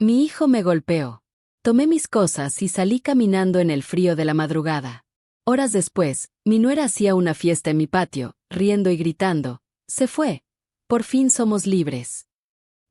Mi hijo me golpeó. Tomé mis cosas y salí caminando en el frío de la madrugada. Horas después, mi nuera hacía una fiesta en mi patio, riendo y gritando. Se fue. Por fin somos libres.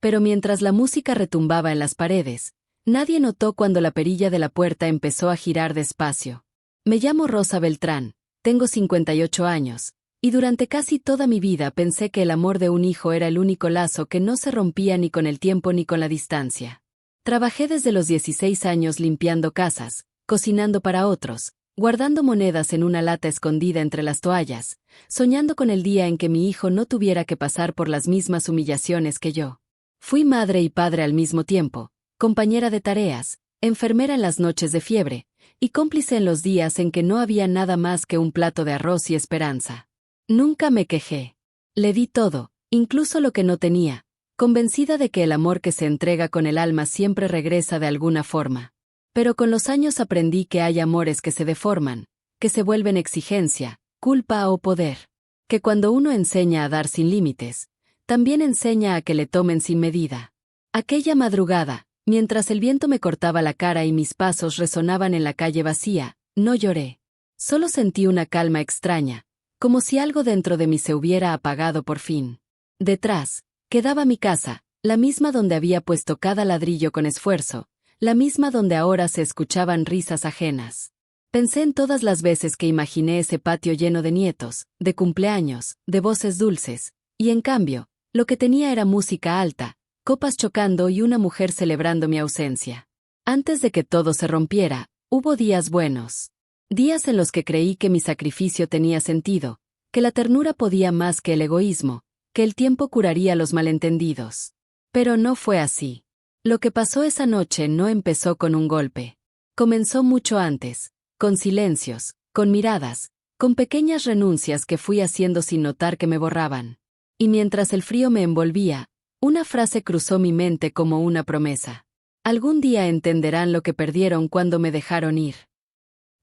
Pero mientras la música retumbaba en las paredes, nadie notó cuando la perilla de la puerta empezó a girar despacio. Me llamo Rosa Beltrán, tengo 58 años, y durante casi toda mi vida pensé que el amor de un hijo era el único lazo que no se rompía ni con el tiempo ni con la distancia. Trabajé desde los 16 años limpiando casas, cocinando para otros, guardando monedas en una lata escondida entre las toallas, soñando con el día en que mi hijo no tuviera que pasar por las mismas humillaciones que yo. Fui madre y padre al mismo tiempo, compañera de tareas, enfermera en las noches de fiebre, y cómplice en los días en que no había nada más que un plato de arroz y esperanza. Nunca me quejé. Le di todo, incluso lo que no tenía, convencida de que el amor que se entrega con el alma siempre regresa de alguna forma. Pero con los años aprendí que hay amores que se deforman, que se vuelven exigencia, culpa o poder. Que cuando uno enseña a dar sin límites, también enseña a que le tomen sin medida. Aquella madrugada, mientras el viento me cortaba la cara y mis pasos resonaban en la calle vacía, no lloré. Solo sentí una calma extraña, como si algo dentro de mí se hubiera apagado por fin. Detrás, quedaba mi casa, la misma donde había puesto cada ladrillo con esfuerzo, la misma donde ahora se escuchaban risas ajenas. Pensé en todas las veces que imaginé ese patio lleno de nietos, de cumpleaños, de voces dulces, y en cambio, lo que tenía era música alta, copas chocando y una mujer celebrando mi ausencia. Antes de que todo se rompiera, hubo días buenos. Días en los que creí que mi sacrificio tenía sentido, que la ternura podía más que el egoísmo, que el tiempo curaría los malentendidos. Pero no fue así. Lo que pasó esa noche no empezó con un golpe. Comenzó mucho antes, con silencios, con miradas, con pequeñas renuncias que fui haciendo sin notar que me borraban. Y mientras el frío me envolvía, una frase cruzó mi mente como una promesa. Algún día entenderán lo que perdieron cuando me dejaron ir.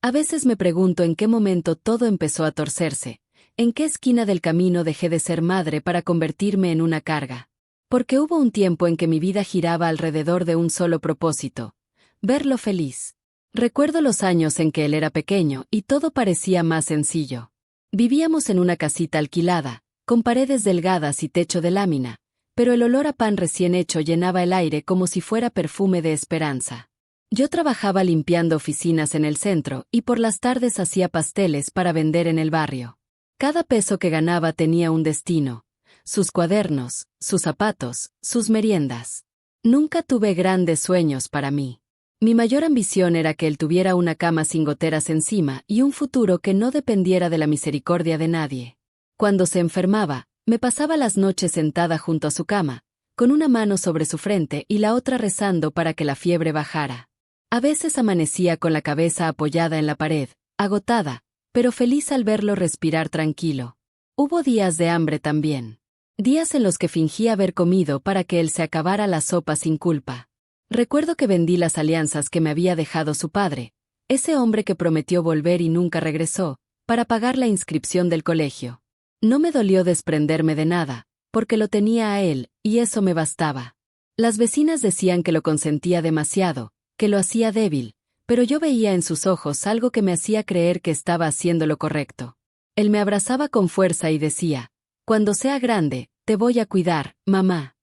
A veces me pregunto en qué momento todo empezó a torcerse, en qué esquina del camino dejé de ser madre para convertirme en una carga. Porque hubo un tiempo en que mi vida giraba alrededor de un solo propósito: verlo feliz. Recuerdo los años en que él era pequeño y todo parecía más sencillo. Vivíamos en una casita alquilada, con paredes delgadas y techo de lámina, pero el olor a pan recién hecho llenaba el aire como si fuera perfume de esperanza. Yo trabajaba limpiando oficinas en el centro y por las tardes hacía pasteles para vender en el barrio. Cada peso que ganaba tenía un destino: sus cuadernos, sus zapatos, sus meriendas. Nunca tuve grandes sueños para mí. Mi mayor ambición era que él tuviera una cama sin goteras encima y un futuro que no dependiera de la misericordia de nadie. Cuando se enfermaba, me pasaba las noches sentada junto a su cama, con una mano sobre su frente y la otra rezando para que la fiebre bajara. A veces amanecía con la cabeza apoyada en la pared, agotada, pero feliz al verlo respirar tranquilo. Hubo días de hambre también. Días en los que fingí haber comido para que él se acabara la sopa sin culpa. Recuerdo que vendí las alianzas que me había dejado su padre, ese hombre que prometió volver y nunca regresó, para pagar la inscripción del colegio. No me dolió desprenderme de nada, porque lo tenía a él, y eso me bastaba. Las vecinas decían que lo consentía demasiado, que lo hacía débil, pero yo veía en sus ojos algo que me hacía creer que estaba haciendo lo correcto. Él me abrazaba con fuerza y decía: «Cuando sea grande, te voy a cuidar, mamá».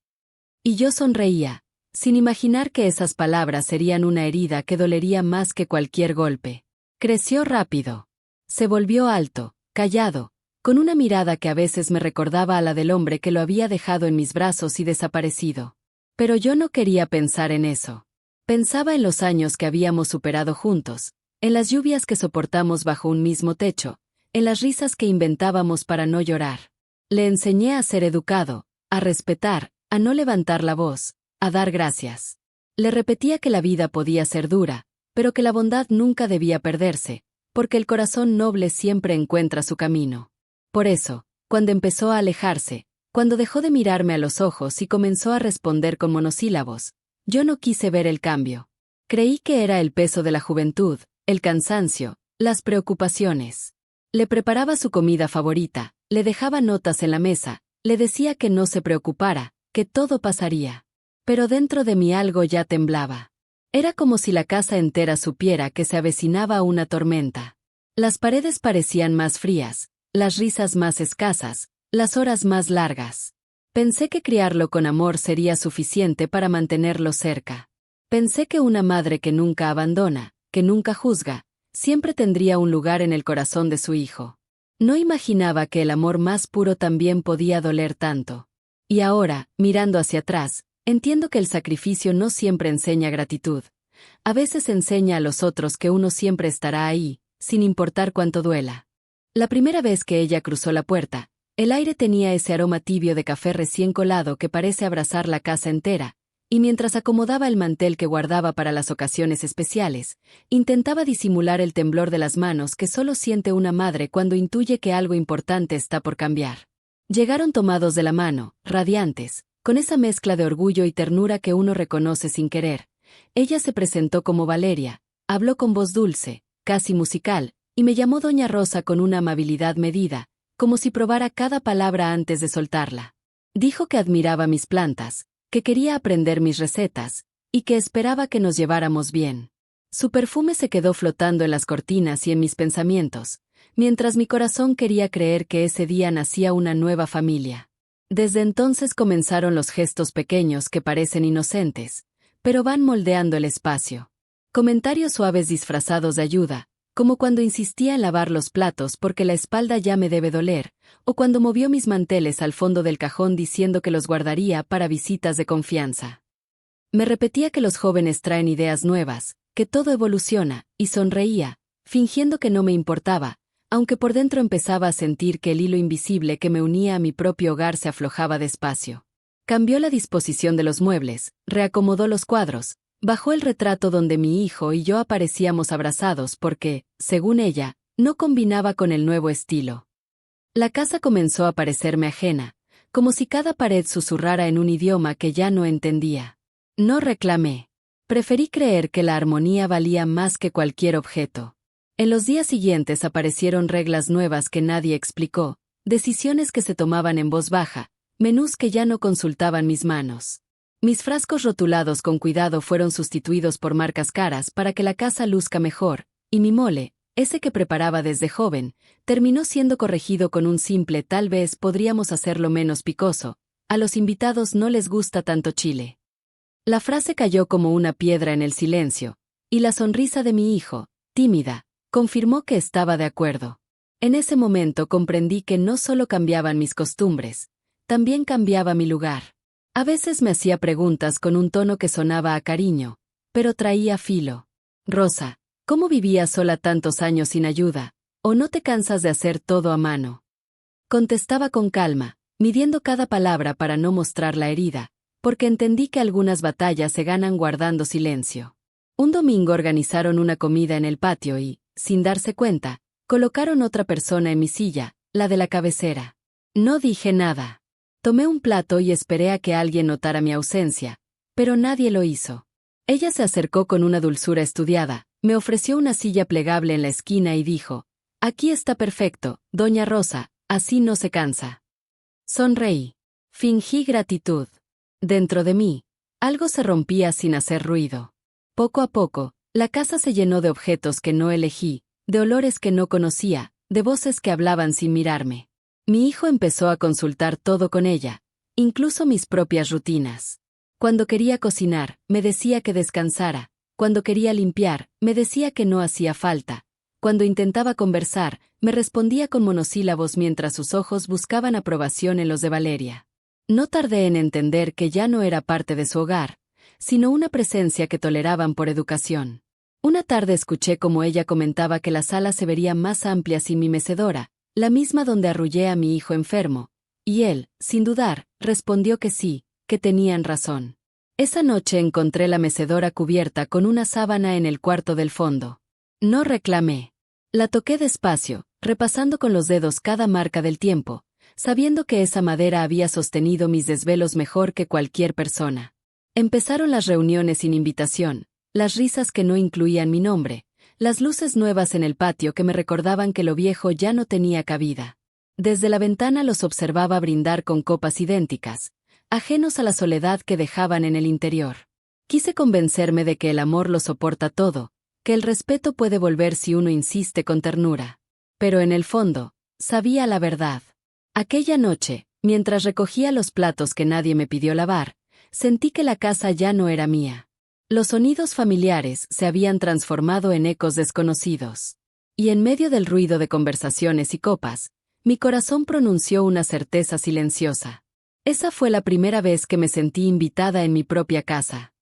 Y yo sonreía, sin imaginar que esas palabras serían una herida que dolería más que cualquier golpe. Creció rápido. Se volvió alto, callado, con una mirada que a veces me recordaba a la del hombre que lo había dejado en mis brazos y desaparecido. Pero yo no quería pensar en eso. Pensaba en los años que habíamos superado juntos, en las lluvias que soportamos bajo un mismo techo, en las risas que inventábamos para no llorar. Le enseñé a ser educado, a respetar, a no levantar la voz, a dar gracias. Le repetía que la vida podía ser dura, pero que la bondad nunca debía perderse, porque el corazón noble siempre encuentra su camino. Por eso, cuando empezó a alejarse, cuando dejó de mirarme a los ojos y comenzó a responder con monosílabos, yo no quise ver el cambio. Creí que era el peso de la juventud, el cansancio, las preocupaciones. Le preparaba su comida favorita, le dejaba notas en la mesa, le decía que no se preocupara, que todo pasaría. Pero dentro de mí algo ya temblaba. Era como si la casa entera supiera que se avecinaba una tormenta. Las paredes parecían más frías, las risas más escasas, las horas más largas. Pensé que criarlo con amor sería suficiente para mantenerlo cerca. Pensé que una madre que nunca abandona, que nunca juzga, siempre tendría un lugar en el corazón de su hijo. No imaginaba que el amor más puro también podía doler tanto. Y ahora, mirando hacia atrás, entiendo que el sacrificio no siempre enseña gratitud. A veces enseña a los otros que uno siempre estará ahí, sin importar cuánto duela. La primera vez que ella cruzó la puerta, el aire tenía ese aroma tibio de café recién colado que parece abrazar la casa entera, y mientras acomodaba el mantel que guardaba para las ocasiones especiales, intentaba disimular el temblor de las manos que solo siente una madre cuando intuye que algo importante está por cambiar. Llegaron tomados de la mano, radiantes, con esa mezcla de orgullo y ternura que uno reconoce sin querer. Ella se presentó como Valeria, habló con voz dulce, casi musical, y me llamó Doña Rosa con una amabilidad medida, como si probara cada palabra antes de soltarla. Dijo que admiraba mis plantas, que quería aprender mis recetas, y que esperaba que nos lleváramos bien. Su perfume se quedó flotando en las cortinas y en mis pensamientos, mientras mi corazón quería creer que ese día nacía una nueva familia. Desde entonces comenzaron los gestos pequeños que parecen inocentes, pero van moldeando el espacio. Comentarios suaves disfrazados de ayuda, como cuando insistía en lavar los platos porque la espalda ya me debe doler, o cuando movió mis manteles al fondo del cajón diciendo que los guardaría para visitas de confianza. Me repetía que los jóvenes traen ideas nuevas, que todo evoluciona, y sonreía, fingiendo que no me importaba, aunque por dentro empezaba a sentir que el hilo invisible que me unía a mi propio hogar se aflojaba despacio. Cambió la disposición de los muebles, reacomodó los cuadros, bajó el retrato donde mi hijo y yo aparecíamos abrazados porque, según ella, no combinaba con el nuevo estilo. La casa comenzó a parecerme ajena, como si cada pared susurrara en un idioma que ya no entendía. No reclamé. Preferí creer que la armonía valía más que cualquier objeto. En los días siguientes aparecieron reglas nuevas que nadie explicó, decisiones que se tomaban en voz baja, menús que ya no consultaban mis manos. Mis frascos rotulados con cuidado fueron sustituidos por marcas caras para que la casa luzca mejor, y mi mole, ese que preparaba desde joven, terminó siendo corregido con un simple tal vez podríamos hacerlo menos picoso, a los invitados no les gusta tanto chile. La frase cayó como una piedra en el silencio, y la sonrisa de mi hijo, tímida, confirmó que estaba de acuerdo. En ese momento comprendí que no solo cambiaban mis costumbres, también cambiaba mi lugar. A veces me hacía preguntas con un tono que sonaba a cariño, pero traía filo. Rosa, ¿cómo vivías sola tantos años sin ayuda? ¿O no te cansas de hacer todo a mano? Contestaba con calma, midiendo cada palabra para no mostrar la herida, porque entendí que algunas batallas se ganan guardando silencio. Un domingo organizaron una comida en el patio y, sin darse cuenta, colocaron otra persona en mi silla, la de la cabecera. No dije nada. Tomé un plato y esperé a que alguien notara mi ausencia, pero nadie lo hizo. Ella se acercó con una dulzura estudiada, me ofreció una silla plegable en la esquina y dijo, «Aquí está perfecto, doña Rosa, así no se cansa». Sonreí. Fingí gratitud. Dentro de mí, algo se rompía sin hacer ruido. Poco a poco, la casa se llenó de objetos que no elegí, de olores que no conocía, de voces que hablaban sin mirarme. Mi hijo empezó a consultar todo con ella, incluso mis propias rutinas. Cuando quería cocinar, me decía que descansara. Cuando quería limpiar, me decía que no hacía falta. Cuando intentaba conversar, me respondía con monosílabos mientras sus ojos buscaban aprobación en los de Valeria. No tardé en entender que ya no era parte de su hogar, sino una presencia que toleraban por educación. Una tarde escuché como ella comentaba que la sala se vería más amplia sin mi mecedora, la misma donde arrullé a mi hijo enfermo, y él, sin dudar, respondió que sí, que tenían razón. Esa noche encontré la mecedora cubierta con una sábana en el cuarto del fondo. No reclamé. La toqué despacio, repasando con los dedos cada marca del tiempo, sabiendo que esa madera había sostenido mis desvelos mejor que cualquier persona. Empezaron las reuniones sin invitación, las risas que no incluían mi nombre, las luces nuevas en el patio que me recordaban que lo viejo ya no tenía cabida. Desde la ventana los observaba brindar con copas idénticas, ajenos a la soledad que dejaban en el interior. Quise convencerme de que el amor lo soporta todo, que el respeto puede volver si uno insiste con ternura. Pero en el fondo, sabía la verdad. Aquella noche, mientras recogía los platos que nadie me pidió lavar, sentí que la casa ya no era mía. Los sonidos familiares se habían transformado en ecos desconocidos. Y en medio del ruido de conversaciones y copas, mi corazón pronunció una certeza silenciosa. Esa fue la primera vez que me sentí invitada en mi propia casa.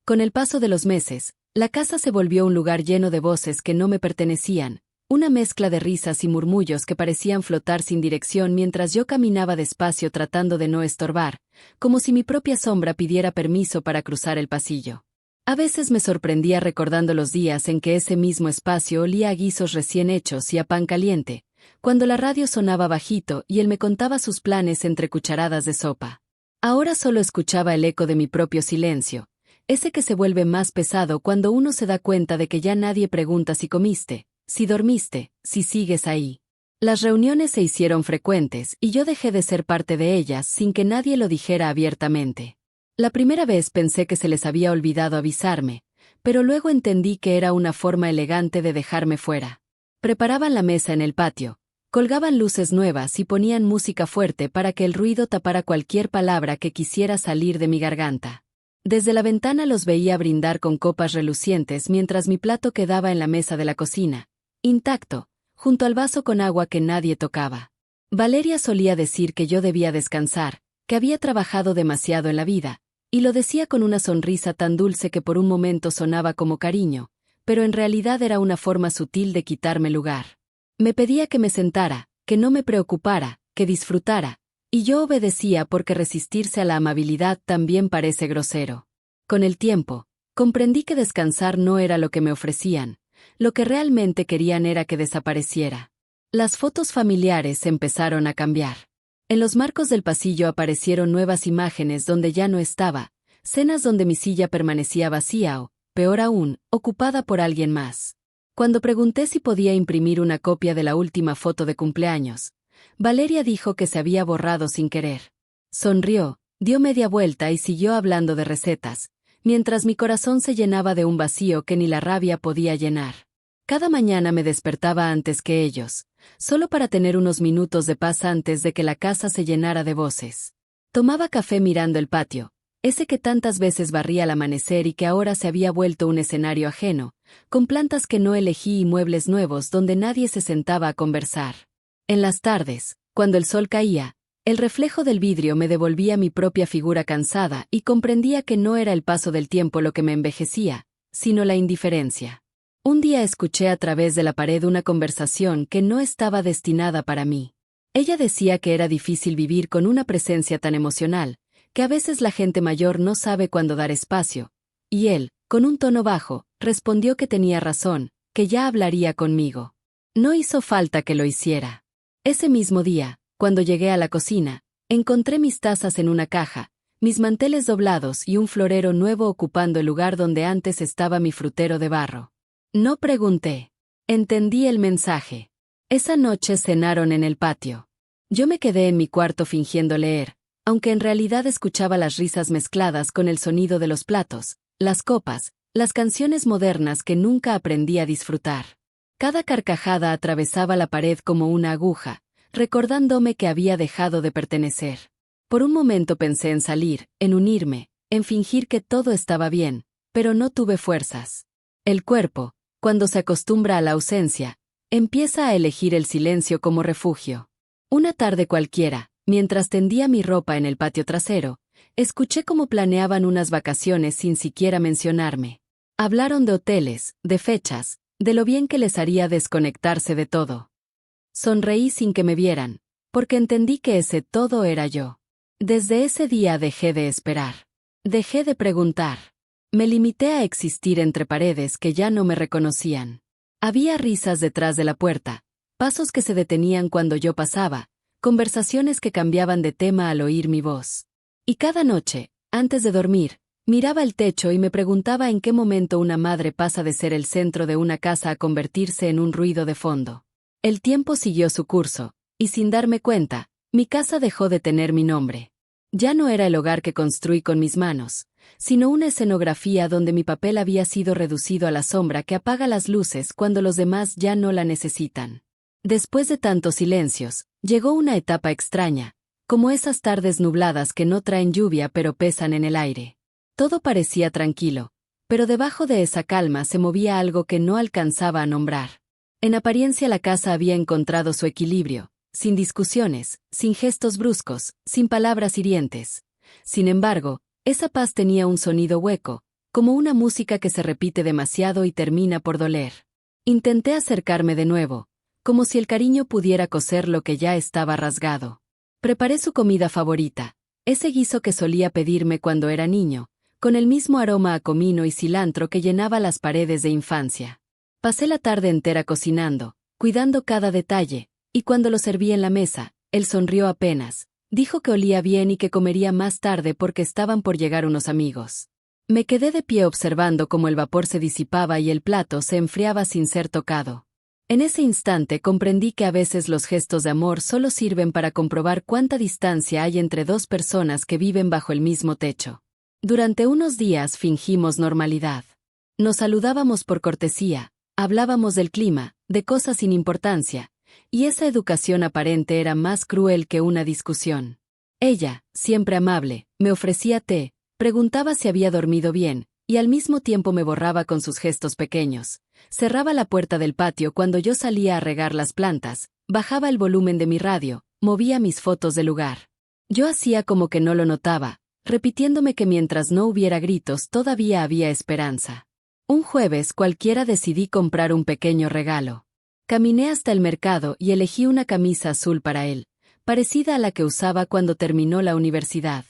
Con el paso de los meses, la casa se volvió un lugar lleno de voces que no me pertenecían, una mezcla de risas y murmullos que parecían flotar sin dirección mientras yo caminaba despacio tratando de no estorbar, como si mi propia sombra pidiera permiso para cruzar el pasillo. A veces me sorprendía recordando los días en que ese mismo espacio olía a guisos recién hechos y a pan caliente, cuando la radio sonaba bajito y él me contaba sus planes entre cucharadas de sopa. Ahora solo escuchaba el eco de mi propio silencio, ese que se vuelve más pesado cuando uno se da cuenta de que ya nadie pregunta si comiste, si dormiste, si sigues ahí. Las reuniones se hicieron frecuentes y yo dejé de ser parte de ellas sin que nadie lo dijera abiertamente. La primera vez pensé que se les había olvidado avisarme, pero luego entendí que era una forma elegante de dejarme fuera. Preparaban la mesa en el patio, colgaban luces nuevas y ponían música fuerte para que el ruido tapara cualquier palabra que quisiera salir de mi garganta. Desde la ventana los veía brindar con copas relucientes mientras mi plato quedaba en la mesa de la cocina, intacto, junto al vaso con agua que nadie tocaba. Valeria solía decir que yo debía descansar, que había trabajado demasiado en la vida, y lo decía con una sonrisa tan dulce que por un momento sonaba como cariño, pero en realidad era una forma sutil de quitarme lugar. Me pedía que me sentara, que no me preocupara, que disfrutara, y yo obedecía porque resistirse a la amabilidad también parece grosero. Con el tiempo, comprendí que descansar no era lo que me ofrecían, lo que realmente querían era que desapareciera. Las fotos familiares empezaron a cambiar. En los marcos del pasillo aparecieron nuevas imágenes donde ya no estaba, cenas donde mi silla permanecía vacía o, peor aún, ocupada por alguien más. Cuando pregunté si podía imprimir una copia de la última foto de cumpleaños, Valeria dijo que se había borrado sin querer. Sonrió, dio media vuelta y siguió hablando de recetas, mientras mi corazón se llenaba de un vacío que ni la rabia podía llenar. Cada mañana me despertaba antes que ellos, solo para tener unos minutos de paz antes de que la casa se llenara de voces. Tomaba café mirando el patio, ese que tantas veces barría al amanecer y que ahora se había vuelto un escenario ajeno, con plantas que no elegí y muebles nuevos donde nadie se sentaba a conversar. En las tardes, cuando el sol caía, el reflejo del vidrio me devolvía mi propia figura cansada y comprendía que no era el paso del tiempo lo que me envejecía, sino la indiferencia. Un día escuché a través de la pared una conversación que no estaba destinada para mí. Ella decía que era difícil vivir con una presencia tan emocional, que a veces la gente mayor no sabe cuándo dar espacio, y él, con un tono bajo, respondió que tenía razón, que ya hablaría conmigo. No hizo falta que lo hiciera. Ese mismo día, cuando llegué a la cocina, encontré mis tazas en una caja, mis manteles doblados y un florero nuevo ocupando el lugar donde antes estaba mi frutero de barro. No pregunté. Entendí el mensaje. Esa noche cenaron en el patio. Yo me quedé en mi cuarto fingiendo leer, aunque en realidad escuchaba las risas mezcladas con el sonido de los platos, las copas, las canciones modernas que nunca aprendí a disfrutar. Cada carcajada atravesaba la pared como una aguja, recordándome que había dejado de pertenecer. Por un momento pensé en salir, en unirme, en fingir que todo estaba bien, pero no tuve fuerzas. El cuerpo, cuando se acostumbra a la ausencia, empieza a elegir el silencio como refugio. Una tarde cualquiera, mientras tendía mi ropa en el patio trasero, escuché cómo planeaban unas vacaciones sin siquiera mencionarme. Hablaron de hoteles, de fechas, de lo bien que les haría desconectarse de todo. Sonreí sin que me vieran, porque entendí que ese todo era yo. Desde ese día dejé de esperar. Dejé de preguntar. Me limité a existir entre paredes que ya no me reconocían. Había risas detrás de la puerta, pasos que se detenían cuando yo pasaba, conversaciones que cambiaban de tema al oír mi voz. Y cada noche, antes de dormir, miraba el techo y me preguntaba en qué momento una madre pasa de ser el centro de una casa a convertirse en un ruido de fondo. El tiempo siguió su curso, y sin darme cuenta, mi casa dejó de tener mi nombre. Ya no era el hogar que construí con mis manos, sino una escenografía donde mi papel había sido reducido a la sombra que apaga las luces cuando los demás ya no la necesitan. Después de tantos silencios, llegó una etapa extraña, como esas tardes nubladas que no traen lluvia pero pesan en el aire. Todo parecía tranquilo, pero debajo de esa calma se movía algo que no alcanzaba a nombrar. En apariencia la casa había encontrado su equilibrio, sin discusiones, sin gestos bruscos, sin palabras hirientes. Sin embargo, esa paz tenía un sonido hueco, como una música que se repite demasiado y termina por doler. Intenté acercarme de nuevo, como si el cariño pudiera coser lo que ya estaba rasgado. Preparé su comida favorita, ese guiso que solía pedirme cuando era niño, con el mismo aroma a comino y cilantro que llenaba las paredes de infancia. Pasé la tarde entera cocinando, cuidando cada detalle, y cuando lo serví en la mesa, él sonrió apenas. Dijo que olía bien y que comería más tarde porque estaban por llegar unos amigos. Me quedé de pie observando cómo el vapor se disipaba y el plato se enfriaba sin ser tocado. En ese instante comprendí que a veces los gestos de amor solo sirven para comprobar cuánta distancia hay entre dos personas que viven bajo el mismo techo. Durante unos días fingimos normalidad. Nos saludábamos por cortesía, hablábamos del clima, de cosas sin importancia, y esa educación aparente era más cruel que una discusión. Ella, siempre amable, me ofrecía té, preguntaba si había dormido bien, y al mismo tiempo me borraba con sus gestos pequeños. Cerraba la puerta del patio cuando yo salía a regar las plantas, bajaba el volumen de mi radio, movía mis fotos del lugar. Yo hacía como que no lo notaba, repitiéndome que mientras no hubiera gritos todavía había esperanza. Un jueves cualquiera decidí comprar un pequeño regalo. Caminé hasta el mercado y elegí una camisa azul para él, parecida a la que usaba cuando terminó la universidad.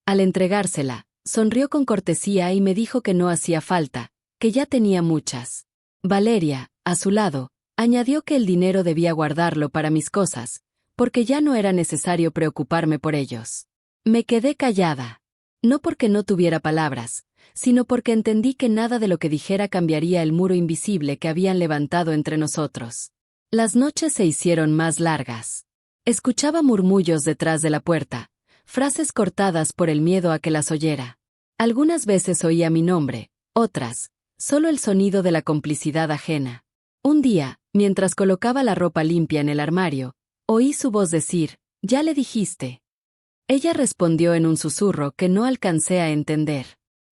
Al entregársela, sonrió con cortesía y me dijo que no hacía falta, que ya tenía muchas. Valeria, a su lado, añadió que el dinero debía guardarlo para mis cosas, porque ya no era necesario preocuparme por ellos. Me quedé callada. No porque no tuviera palabras, sino porque entendí que nada de lo que dijera cambiaría el muro invisible que habían levantado entre nosotros. Las noches se hicieron más largas. Escuchaba murmullos detrás de la puerta, frases cortadas por el miedo a que las oyera. Algunas veces oía mi nombre, otras, solo el sonido de la complicidad ajena. Un día, mientras colocaba la ropa limpia en el armario, oí su voz decir, «¿Ya le dijiste?». Ella respondió en un susurro que no alcancé a entender.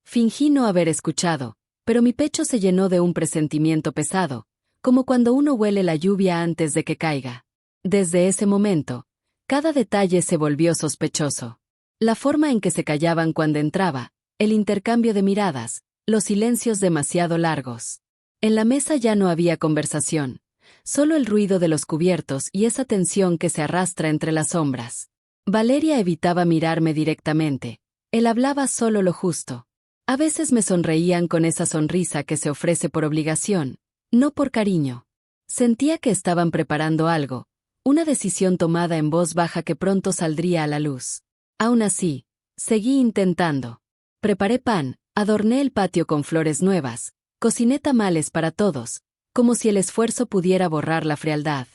Fingí no haber escuchado, pero mi pecho se llenó de un presentimiento pesado, como cuando uno huele la lluvia antes de que caiga. Desde ese momento, cada detalle se volvió sospechoso. La forma en que se callaban cuando entraba, el intercambio de miradas, los silencios demasiado largos. En la mesa ya no había conversación, solo el ruido de los cubiertos y esa tensión que se arrastra entre las sombras. Valeria evitaba mirarme directamente. Él hablaba solo lo justo. A veces me sonreían con esa sonrisa que se ofrece por obligación, no por cariño. Sentía que estaban preparando algo, una decisión tomada en voz baja que pronto saldría a la luz. Aún así, seguí intentando. Preparé pan, adorné el patio con flores nuevas, cociné tamales para todos, como si el esfuerzo pudiera borrar la frialdad.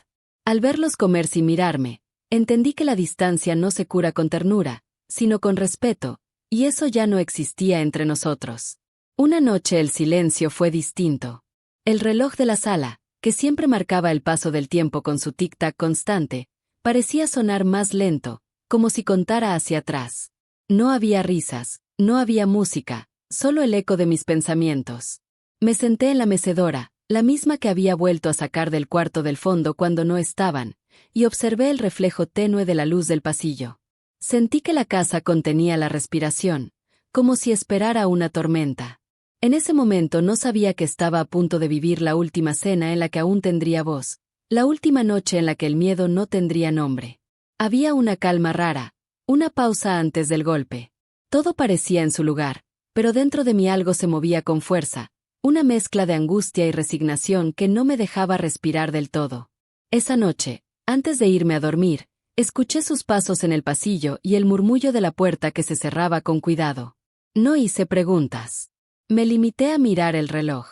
Al verlos comer sin mirarme, entendí que la distancia no se cura con ternura, sino con respeto, y eso ya no existía entre nosotros. Una noche el silencio fue distinto. El reloj de la sala, que siempre marcaba el paso del tiempo con su tic-tac constante, parecía sonar más lento, como si contara hacia atrás. No había risas, no había música, solo el eco de mis pensamientos. Me senté en la mecedora, la misma que había vuelto a sacar del cuarto del fondo cuando no estaban, y observé el reflejo tenue de la luz del pasillo. Sentí que la casa contenía la respiración, como si esperara una tormenta. En ese momento no sabía que estaba a punto de vivir la última cena en la que aún tendría voz, la última noche en la que el miedo no tendría nombre. Había una calma rara, una pausa antes del golpe. Todo parecía en su lugar, pero dentro de mí algo se movía con fuerza, una mezcla de angustia y resignación que no me dejaba respirar del todo. Esa noche, antes de irme a dormir, escuché sus pasos en el pasillo y el murmullo de la puerta que se cerraba con cuidado. No hice preguntas. Me limité a mirar el reloj.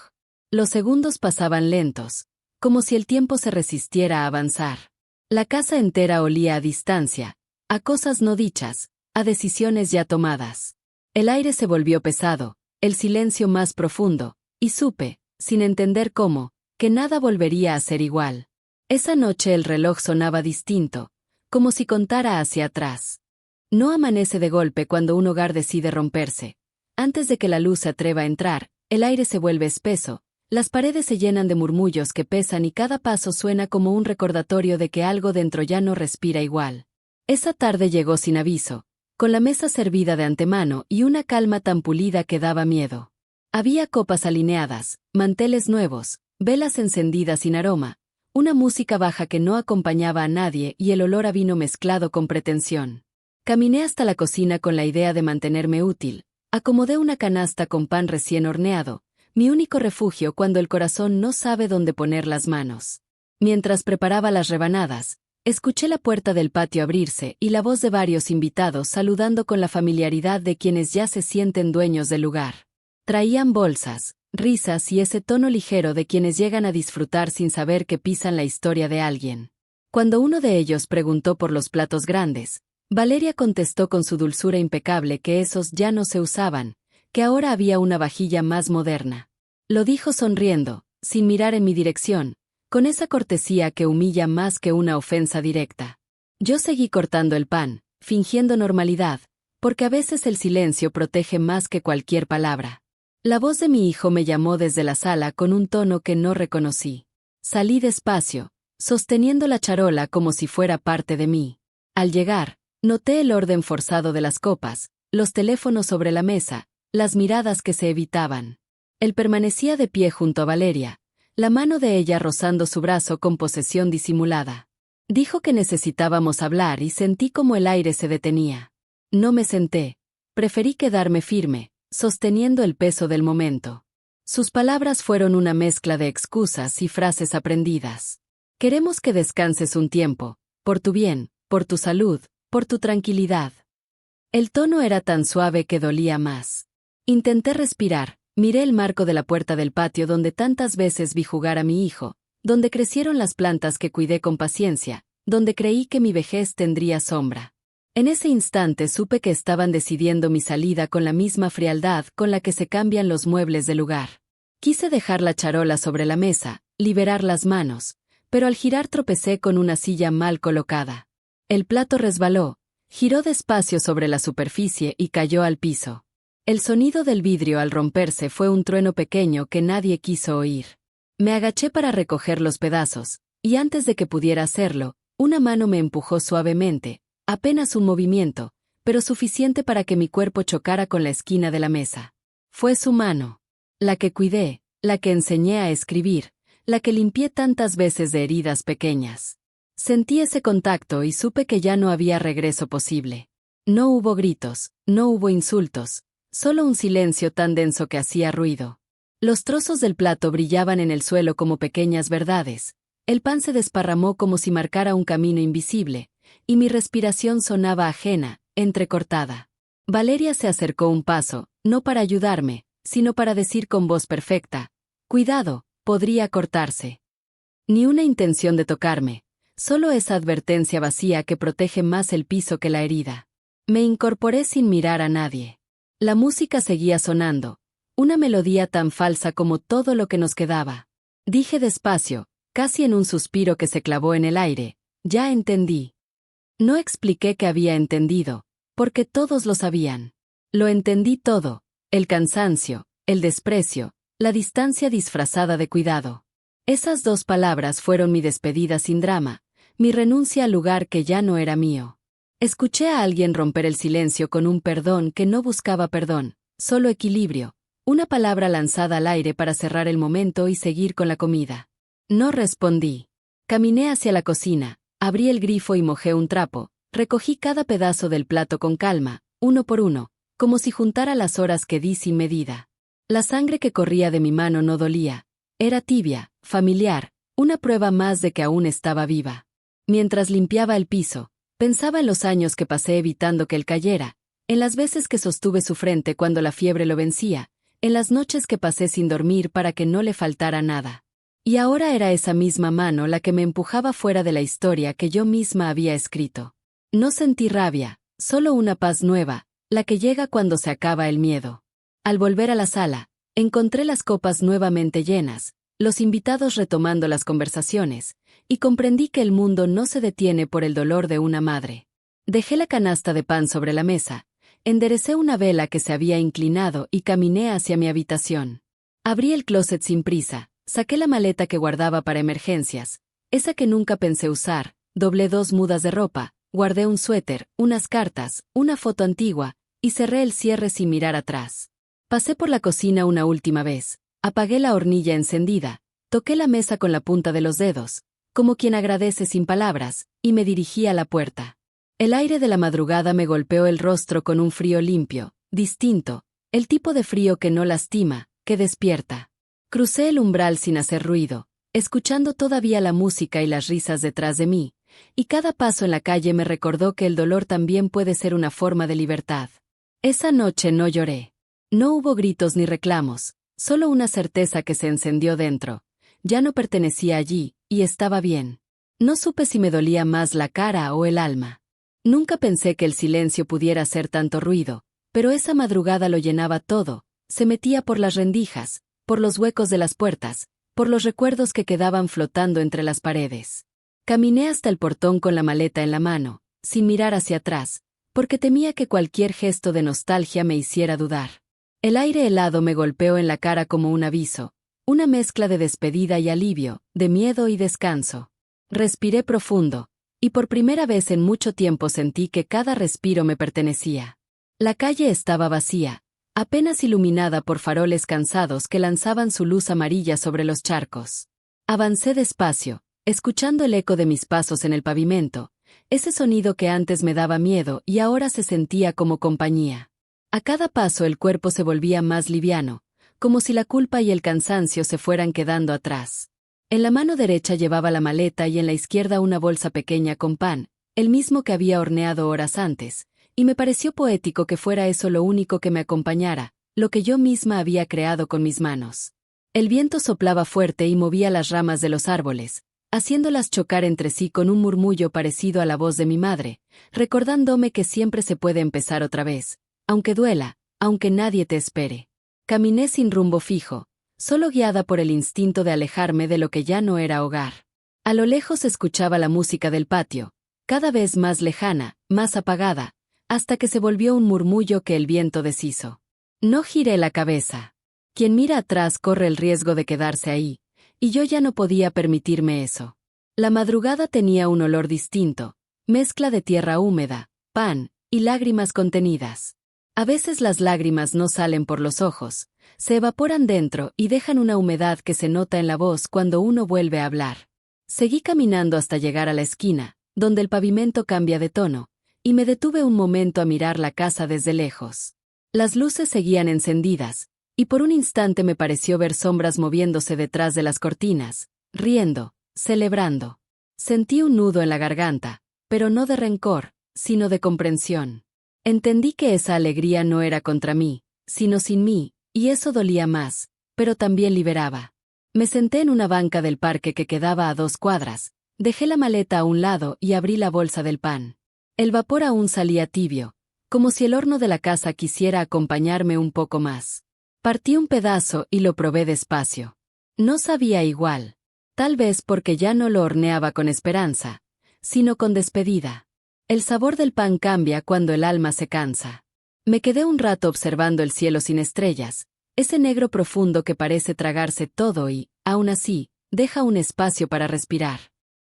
Los segundos pasaban lentos, como si el tiempo se resistiera a avanzar. La casa entera olía a distancia, a cosas no dichas, a decisiones ya tomadas. El aire se volvió pesado, el silencio más profundo, y supe, sin entender cómo, que nada volvería a ser igual. Esa noche el reloj sonaba distinto, como si contara hacia atrás. No amanece de golpe cuando un hogar decide romperse. Antes de que la luz se atreva a entrar, el aire se vuelve espeso, las paredes se llenan de murmullos que pesan y cada paso suena como un recordatorio de que algo dentro ya no respira igual. Esa tarde llegó sin aviso, con la mesa servida de antemano y una calma tan pulida que daba miedo. Había copas alineadas, manteles nuevos, velas encendidas sin aroma, una música baja que no acompañaba a nadie y el olor a vino mezclado con pretensión. Caminé hasta la cocina con la idea de mantenerme útil, acomodé una canasta con pan recién horneado, mi único refugio cuando el corazón no sabe dónde poner las manos. Mientras preparaba las rebanadas, escuché la puerta del patio abrirse y la voz de varios invitados saludando con la familiaridad de quienes ya se sienten dueños del lugar. Traían bolsas, risas y ese tono ligero de quienes llegan a disfrutar sin saber que pisan la historia de alguien. Cuando uno de ellos preguntó por los platos grandes, Valeria contestó con su dulzura impecable que esos ya no se usaban, que ahora había una vajilla más moderna. Lo dijo sonriendo, sin mirar en mi dirección, con esa cortesía que humilla más que una ofensa directa. Yo seguí cortando el pan, fingiendo normalidad, porque a veces el silencio protege más que cualquier palabra. La voz de mi hijo me llamó desde la sala con un tono que no reconocí. Salí despacio, sosteniendo la charola como si fuera parte de mí. Al llegar, noté el orden forzado de las copas, los teléfonos sobre la mesa, las miradas que se evitaban. Él permanecía de pie junto a Valeria, la mano de ella rozando su brazo con posesión disimulada. Dijo que necesitábamos hablar y sentí como el aire se detenía. No me senté, preferí quedarme firme, sosteniendo el peso del momento. Sus palabras fueron una mezcla de excusas y frases aprendidas. Queremos que descanses un tiempo, por tu bien, por tu salud, por tu tranquilidad. El tono era tan suave que dolía más. Intenté respirar, miré el marco de la puerta del patio donde tantas veces vi jugar a mi hijo, donde crecieron las plantas que cuidé con paciencia, donde creí que mi vejez tendría sombra. En ese instante supe que estaban decidiendo mi salida con la misma frialdad con la que se cambian los muebles del lugar. Quise dejar la charola sobre la mesa, liberar las manos, pero al girar tropecé con una silla mal colocada. El plato resbaló, giró despacio sobre la superficie y cayó al piso. El sonido del vidrio al romperse fue un trueno pequeño que nadie quiso oír. Me agaché para recoger los pedazos, y antes de que pudiera hacerlo, una mano me empujó suavemente, apenas un movimiento, pero suficiente para que mi cuerpo chocara con la esquina de la mesa. Fue su mano. La que cuidé, la que enseñé a escribir, la que limpié tantas veces de heridas pequeñas. Sentí ese contacto y supe que ya no había regreso posible. No hubo gritos, no hubo insultos, solo un silencio tan denso que hacía ruido. Los trozos del plato brillaban en el suelo como pequeñas verdades, el pan se desparramó como si marcara un camino invisible, y mi respiración sonaba ajena, entrecortada. Valeria se acercó un paso, no para ayudarme, sino para decir con voz perfecta: «Cuidado, podría cortarse». Ni una intención de tocarme, solo esa advertencia vacía que protege más el piso que la herida. Me incorporé sin mirar a nadie. La música seguía sonando, una melodía tan falsa como todo lo que nos quedaba. Dije despacio, casi en un suspiro que se clavó en el aire: «Ya entendí». No expliqué que había entendido, porque todos lo sabían. Lo entendí todo, el cansancio, el desprecio, la distancia disfrazada de cuidado. Esas 2 palabras fueron mi despedida sin drama, mi renuncia al lugar que ya no era mío. Escuché a alguien romper el silencio con un perdón que no buscaba perdón, solo equilibrio, una palabra lanzada al aire para cerrar el momento y seguir con la comida. No respondí. Caminé hacia la cocina, abrí el grifo y mojé un trapo, recogí cada pedazo del plato con calma, uno por uno, como si juntara las horas que di sin medida. La sangre que corría de mi mano no dolía, era tibia, familiar, una prueba más de que aún estaba viva. Mientras limpiaba el piso, pensaba en los años que pasé evitando que él cayera, en las veces que sostuve su frente cuando la fiebre lo vencía, en las noches que pasé sin dormir para que no le faltara nada. Y ahora era esa misma mano la que me empujaba fuera de la historia que yo misma había escrito. No sentí rabia, solo una paz nueva, la que llega cuando se acaba el miedo. Al volver a la sala, encontré las copas nuevamente llenas, los invitados retomando las conversaciones, y comprendí que el mundo no se detiene por el dolor de una madre. Dejé la canasta de pan sobre la mesa, enderecé una vela que se había inclinado y caminé hacia mi habitación. Abrí el closet sin prisa, saqué la maleta que guardaba para emergencias, esa que nunca pensé usar, doblé 2 mudas de ropa, guardé un suéter, unas cartas, una foto antigua, y cerré el cierre sin mirar atrás. Pasé por la cocina una última vez, apagué la hornilla encendida, toqué la mesa con la punta de los dedos, como quien agradece sin palabras, y me dirigí a la puerta. El aire de la madrugada me golpeó el rostro con un frío limpio, distinto, el tipo de frío que no lastima, que despierta. Crucé el umbral sin hacer ruido, escuchando todavía la música y las risas detrás de mí, y cada paso en la calle me recordó que el dolor también puede ser una forma de libertad. Esa noche no lloré. No hubo gritos ni reclamos, solo una certeza que se encendió dentro. Ya no pertenecía allí, y estaba bien. No supe si me dolía más la cara o el alma. Nunca pensé que el silencio pudiera hacer tanto ruido, pero esa madrugada lo llenaba todo, se metía por las rendijas, por los huecos de las puertas, por los recuerdos que quedaban flotando entre las paredes. Caminé hasta el portón con la maleta en la mano, sin mirar hacia atrás, porque temía que cualquier gesto de nostalgia me hiciera dudar. El aire helado me golpeó en la cara como un aviso, una mezcla de despedida y alivio, de miedo y descanso. Respiré profundo, y por primera vez en mucho tiempo sentí que cada respiro me pertenecía. La calle estaba vacía, apenas iluminada por faroles cansados que lanzaban su luz amarilla sobre los charcos. Avancé despacio, escuchando el eco de mis pasos en el pavimento, ese sonido que antes me daba miedo y ahora se sentía como compañía. A cada paso el cuerpo se volvía más liviano, como si la culpa y el cansancio se fueran quedando atrás. En la mano derecha llevaba la maleta y en la izquierda una bolsa pequeña con pan, el mismo que había horneado horas antes, y me pareció poético que fuera eso lo único que me acompañara, lo que yo misma había creado con mis manos. El viento soplaba fuerte y movía las ramas de los árboles, haciéndolas chocar entre sí con un murmullo parecido a la voz de mi madre, recordándome que siempre se puede empezar otra vez, aunque duela, aunque nadie te espere. Caminé sin rumbo fijo, solo guiada por el instinto de alejarme de lo que ya no era hogar. A lo lejos escuchaba la música del patio, cada vez más lejana, más apagada, hasta que se volvió un murmullo que el viento deshizo. No giré la cabeza. Quien mira atrás corre el riesgo de quedarse ahí, y yo ya no podía permitirme eso. La madrugada tenía un olor distinto, mezcla de tierra húmeda, pan, y lágrimas contenidas. A veces las lágrimas no salen por los ojos, se evaporan dentro y dejan una humedad que se nota en la voz cuando uno vuelve a hablar. Seguí caminando hasta llegar a la esquina, donde el pavimento cambia de tono, y me detuve un momento a mirar la casa desde lejos. Las luces seguían encendidas, y por un instante me pareció ver sombras moviéndose detrás de las cortinas, riendo, celebrando. Sentí un nudo en la garganta, pero no de rencor, sino de comprensión. Entendí que esa alegría no era contra mí, sino sin mí, y eso dolía más, pero también liberaba. Me senté en una banca del parque que quedaba a 2 cuadras, dejé la maleta a un lado y abrí la bolsa del pan. El vapor aún salía tibio, como si el horno de la casa quisiera acompañarme un poco más. Partí un pedazo y lo probé despacio. No sabía igual, tal vez porque ya no lo horneaba con esperanza, sino con despedida. El sabor del pan cambia cuando el alma se cansa. Me quedé un rato observando el cielo sin estrellas, ese negro profundo que parece tragarse todo y, aún así, deja un espacio para respirar.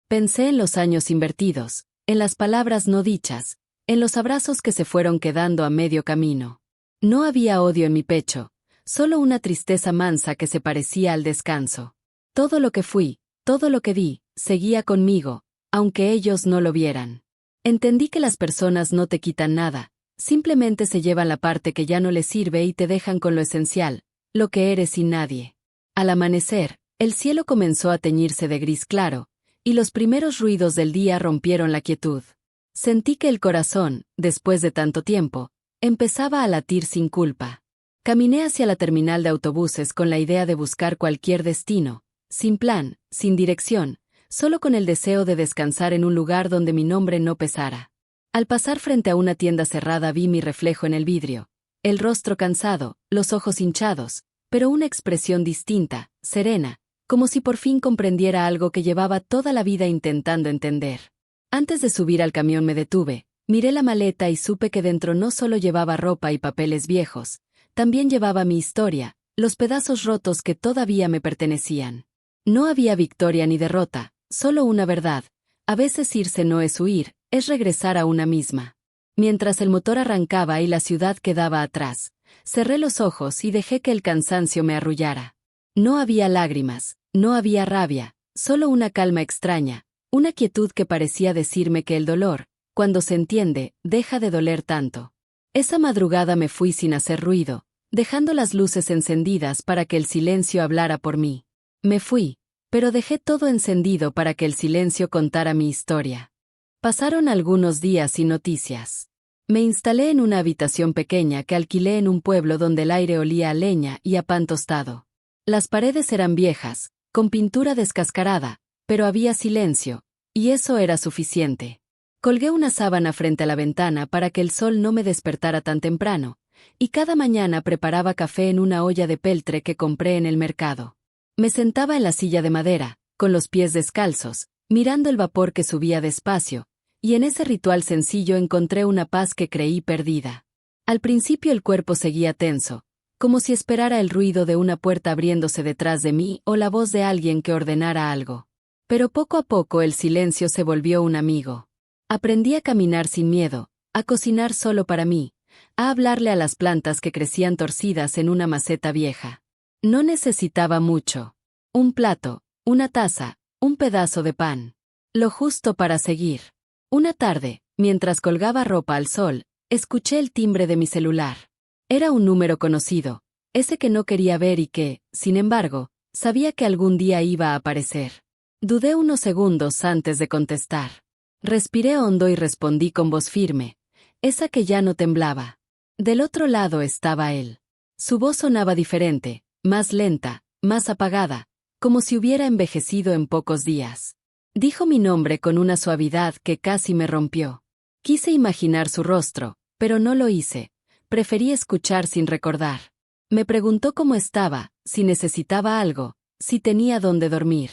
Pensé en los años invertidos, en las palabras no dichas, en los abrazos que se fueron quedando a medio camino. No había odio en mi pecho, solo una tristeza mansa que se parecía al descanso. Todo lo que fui, todo lo que di, seguía conmigo, aunque ellos no lo vieran. Entendí que las personas no te quitan nada, simplemente se llevan la parte que ya no les sirve y te dejan con lo esencial, lo que eres sin nadie. Al amanecer, el cielo comenzó a teñirse de gris claro, y los primeros ruidos del día rompieron la quietud. Sentí que el corazón, después de tanto tiempo, empezaba a latir sin culpa. Caminé hacia la terminal de autobuses con la idea de buscar cualquier destino, sin plan, sin dirección, solo con el deseo de descansar en un lugar donde mi nombre no pesara. Al pasar frente a una tienda cerrada vi mi reflejo en el vidrio, el rostro cansado, los ojos hinchados, pero una expresión distinta, serena, como si por fin comprendiera algo que llevaba toda la vida intentando entender. Antes de subir al camión me detuve, miré la maleta y supe que dentro no solo llevaba ropa y papeles viejos, también llevaba mi historia, los pedazos rotos que todavía me pertenecían. No había victoria ni derrota, solo una verdad. A veces irse no es huir, es regresar a una misma. Mientras el motor arrancaba y la ciudad quedaba atrás, cerré los ojos y dejé que el cansancio me arrullara. No había lágrimas, no había rabia, solo una calma extraña, una quietud que parecía decirme que el dolor, cuando se entiende, deja de doler tanto. Esa madrugada me fui sin hacer ruido, dejando las luces encendidas para que el silencio hablara por mí. Me fui, pero dejé todo encendido para que el silencio contara mi historia. Pasaron algunos días sin noticias. Me instalé en una habitación pequeña que alquilé en un pueblo donde el aire olía a leña y a pan tostado. Las paredes eran viejas, con pintura descascarada, pero había silencio, y eso era suficiente. Colgué una sábana frente a la ventana para que el sol no me despertara tan temprano, y cada mañana preparaba café en una olla de peltre que compré en el mercado. Me sentaba en la silla de madera, con los pies descalzos, mirando el vapor que subía despacio, y en ese ritual sencillo encontré una paz que creí perdida. Al principio el cuerpo seguía tenso, como si esperara el ruido de una puerta abriéndose detrás de mí o la voz de alguien que ordenara algo. Pero poco a poco el silencio se volvió un amigo. Aprendí a caminar sin miedo, a cocinar solo para mí, a hablarle a las plantas que crecían torcidas en una maceta vieja. No necesitaba mucho. Un plato, una taza, un pedazo de pan. Lo justo para seguir. Una tarde, mientras colgaba ropa al sol, escuché el timbre de mi celular. Era un número conocido, ese que no quería ver y que, sin embargo, sabía que algún día iba a aparecer. Dudé unos segundos antes de contestar. Respiré hondo y respondí con voz firme, esa que ya no temblaba. Del otro lado estaba él. Su voz sonaba diferente, más lenta, más apagada, como si hubiera envejecido en pocos días. Dijo mi nombre con una suavidad que casi me rompió. Quise imaginar su rostro, pero no lo hice. Preferí escuchar sin recordar. Me preguntó cómo estaba, si necesitaba algo, si tenía dónde dormir.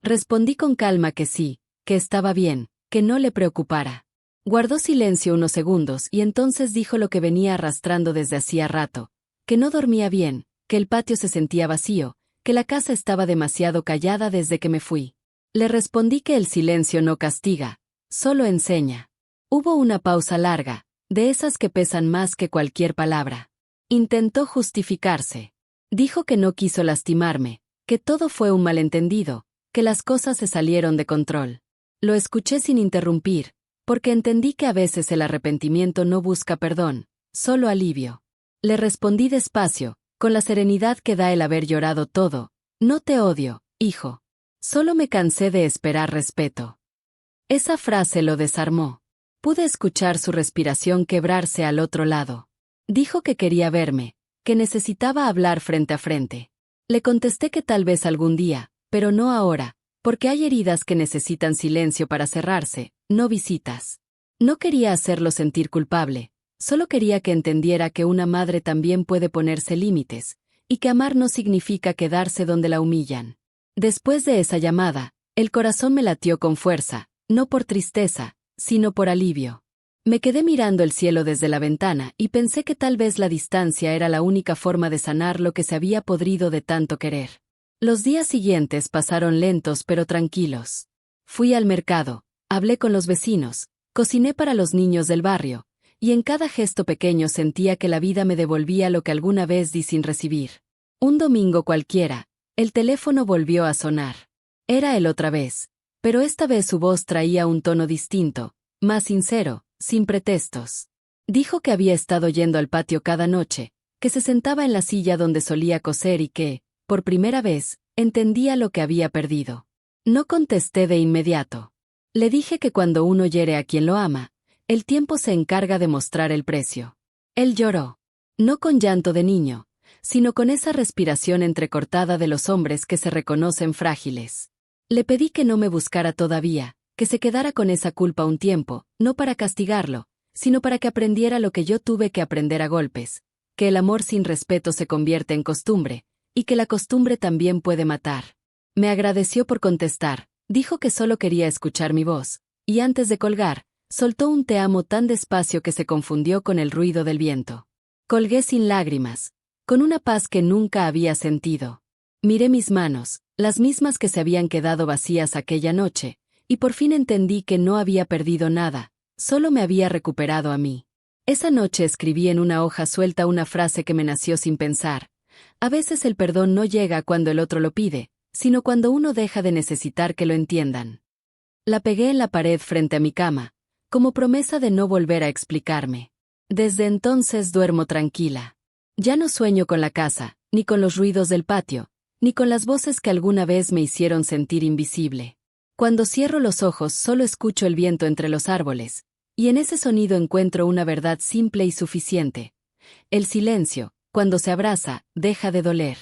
Respondí con calma que sí, que estaba bien, que no le preocupara. Guardó silencio unos segundos y entonces dijo lo que venía arrastrando desde hacía rato, que no dormía bien, que el patio se sentía vacío, que la casa estaba demasiado callada desde que me fui. Le respondí que el silencio no castiga, solo enseña. Hubo una pausa larga, de esas que pesan más que cualquier palabra. Intentó justificarse. Dijo que no quiso lastimarme, que todo fue un malentendido, que las cosas se salieron de control. Lo escuché sin interrumpir, porque entendí que a veces el arrepentimiento no busca perdón, solo alivio. Le respondí despacio, con la serenidad que da el haber llorado todo, no te odio, hijo. Solo me cansé de esperar respeto. Esa frase lo desarmó. Pude escuchar su respiración quebrarse al otro lado. Dijo que quería verme, que necesitaba hablar frente a frente. Le contesté que tal vez algún día, pero no ahora, porque hay heridas que necesitan silencio para cerrarse, no visitas. No quería hacerlo sentir culpable, solo quería que entendiera que una madre también puede ponerse límites, y que amar no significa quedarse donde la humillan. Después de esa llamada, el corazón me latió con fuerza, no por tristeza, sino por alivio. Me quedé mirando el cielo desde la ventana y pensé que tal vez la distancia era la única forma de sanar lo que se había podrido de tanto querer. Los días siguientes pasaron lentos pero tranquilos. Fui al mercado, hablé con los vecinos, cociné para los niños del barrio, y en cada gesto pequeño sentía que la vida me devolvía lo que alguna vez di sin recibir. Un domingo cualquiera, el teléfono volvió a sonar. Era él otra vez, pero esta vez su voz traía un tono distinto, más sincero, sin pretextos. Dijo que había estado yendo al patio cada noche, que se sentaba en la silla donde solía coser y que, por primera vez, entendía lo que había perdido. No contesté de inmediato. Le dije que cuando uno hiere a quien lo ama, el tiempo se encarga de mostrar el precio. Él lloró. No con llanto de niño, sino con esa respiración entrecortada de los hombres que se reconocen frágiles. Le pedí que no me buscara todavía, que se quedara con esa culpa un tiempo, no para castigarlo, sino para que aprendiera lo que yo tuve que aprender a golpes, que el amor sin respeto se convierte en costumbre, y que la costumbre también puede matar. Me agradeció por contestar, dijo que solo quería escuchar mi voz, y antes de colgar, soltó un te amo tan despacio que se confundió con el ruido del viento. Colgué sin lágrimas, con una paz que nunca había sentido. Miré mis manos, las mismas que se habían quedado vacías aquella noche, y por fin entendí que no había perdido nada, solo me había recuperado a mí. Esa noche escribí en una hoja suelta una frase que me nació sin pensar. A veces el perdón no llega cuando el otro lo pide, sino cuando uno deja de necesitar que lo entiendan. La pegué en la pared frente a mi cama, como promesa de no volver a explicarme. Desde entonces duermo tranquila. Ya no sueño con la casa, ni con los ruidos del patio, ni con las voces que alguna vez me hicieron sentir invisible. Cuando cierro los ojos solo escucho el viento entre los árboles, y en ese sonido encuentro una verdad simple y suficiente. El silencio, cuando se abraza, deja de doler.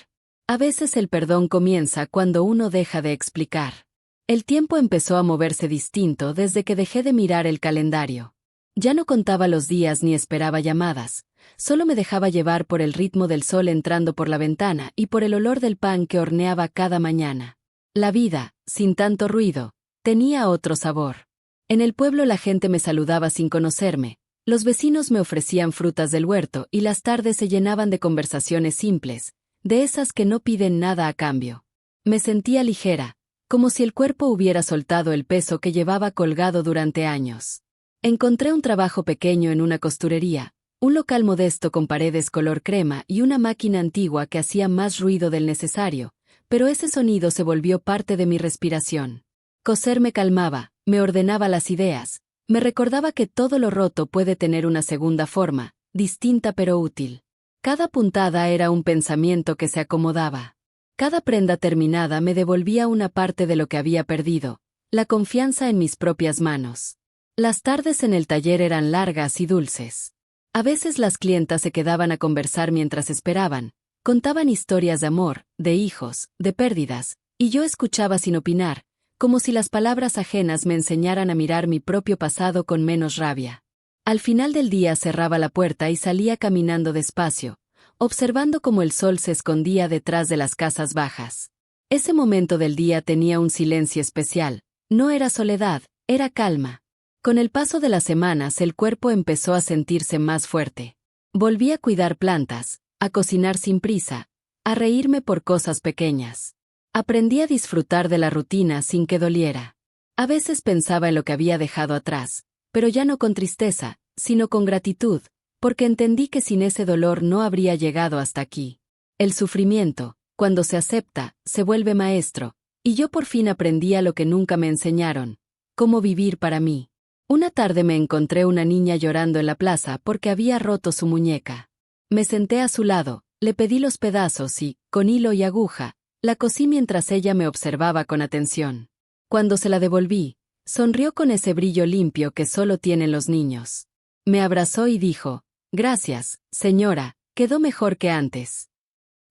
A veces el perdón comienza cuando uno deja de explicar. El tiempo empezó a moverse distinto desde que dejé de mirar el calendario. Ya no contaba los días ni esperaba llamadas, solo me dejaba llevar por el ritmo del sol entrando por la ventana y por el olor del pan que horneaba cada mañana. La vida, sin tanto ruido, tenía otro sabor. En el pueblo la gente me saludaba sin conocerme, los vecinos me ofrecían frutas del huerto y las tardes se llenaban de conversaciones simples, de esas que no piden nada a cambio. Me sentía ligera, como si el cuerpo hubiera soltado el peso que llevaba colgado durante años. Encontré un trabajo pequeño en una costurería, un local modesto con paredes color crema y una máquina antigua que hacía más ruido del necesario, pero ese sonido se volvió parte de mi respiración. Coser me calmaba, me ordenaba las ideas, me recordaba que todo lo roto puede tener una segunda forma, distinta pero útil. Cada puntada era un pensamiento que se acomodaba. Cada prenda terminada me devolvía una parte de lo que había perdido, la confianza en mis propias manos. Las tardes en el taller eran largas y dulces. A veces las clientas se quedaban a conversar mientras esperaban, contaban historias de amor, de hijos, de pérdidas, y yo escuchaba sin opinar, como si las palabras ajenas me enseñaran a mirar mi propio pasado con menos rabia. Al final del día cerraba la puerta y salía caminando despacio, observando cómo el sol se escondía detrás de las casas bajas. Ese momento del día tenía un silencio especial, no era soledad, era calma. Con el paso de las semanas el cuerpo empezó a sentirse más fuerte. Volví a cuidar plantas, a cocinar sin prisa, a reírme por cosas pequeñas. Aprendí a disfrutar de la rutina sin que doliera. A veces pensaba en lo que había dejado atrás, pero ya no con tristeza, sino con gratitud, porque entendí que sin ese dolor no habría llegado hasta aquí. El sufrimiento, cuando se acepta, se vuelve maestro, y yo por fin aprendí lo que nunca me enseñaron, cómo vivir para mí. Una tarde me encontré una niña llorando en la plaza porque había roto su muñeca. Me senté a su lado, le pedí los pedazos y, con hilo y aguja, la cosí mientras ella me observaba con atención. Cuando se la devolví, sonrió con ese brillo limpio que solo tienen los niños. Me abrazó y dijo, «Gracias, señora, quedó mejor que antes».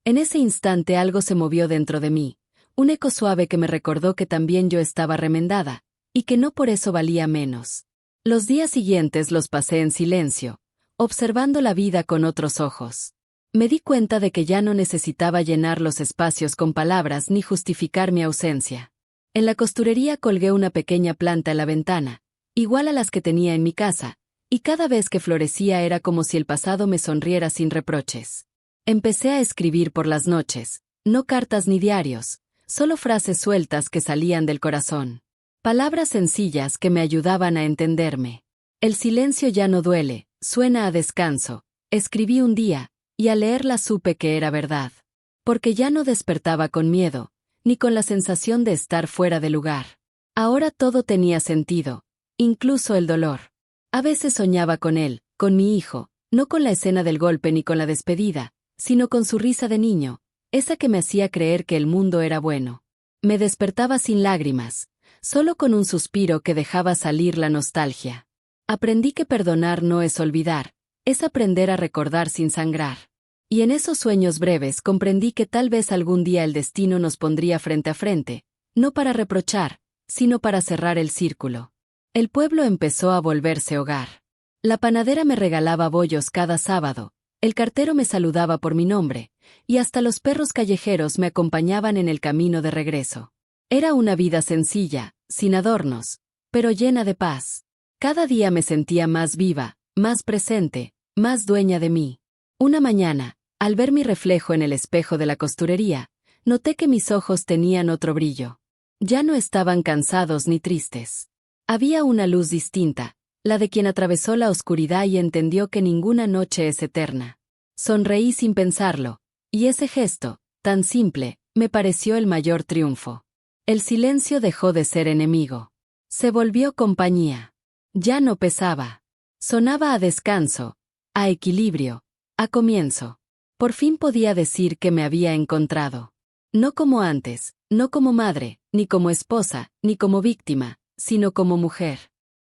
En ese instante algo se movió dentro de mí, un eco suave que me recordó que también yo estaba remendada, y que no por eso valía menos. Los días siguientes los pasé en silencio, observando la vida con otros ojos. Me di cuenta de que ya no necesitaba llenar los espacios con palabras ni justificar mi ausencia. En la costurería colgué una pequeña planta en la ventana, igual a las que tenía en mi casa, y cada vez que florecía era como si el pasado me sonriera sin reproches. Empecé a escribir por las noches, no cartas ni diarios, solo frases sueltas que salían del corazón. Palabras sencillas que me ayudaban a entenderme. El silencio ya no duele, suena a descanso. Escribí un día, y al leerla supe que era verdad. Porque ya no despertaba con miedo, ni con la sensación de estar fuera de lugar. Ahora todo tenía sentido, incluso el dolor. A veces soñaba con él, con mi hijo, no con la escena del golpe ni con la despedida, sino con su risa de niño, esa que me hacía creer que el mundo era bueno. Me despertaba sin lágrimas, solo con un suspiro que dejaba salir la nostalgia. Aprendí que perdonar no es olvidar, es aprender a recordar sin sangrar. Y en esos sueños breves comprendí que tal vez algún día el destino nos pondría frente a frente, no para reprochar, sino para cerrar el círculo. El pueblo empezó a volverse hogar. La panadera me regalaba bollos cada sábado, el cartero me saludaba por mi nombre, y hasta los perros callejeros me acompañaban en el camino de regreso. Era una vida sencilla, sin adornos, pero llena de paz. Cada día me sentía más viva, más presente, más dueña de mí. Una mañana, al ver mi reflejo en el espejo de la costurería, noté que mis ojos tenían otro brillo. Ya no estaban cansados ni tristes. Había una luz distinta, la de quien atravesó la oscuridad y entendió que ninguna noche es eterna. Sonreí sin pensarlo, y ese gesto, tan simple, me pareció el mayor triunfo. El silencio dejó de ser enemigo. Se volvió compañía. Ya no pesaba. Sonaba a descanso, a equilibrio, a comienzo. Por fin podía decir que me había encontrado. No como antes, no como madre, ni como esposa, ni como víctima, sino como mujer.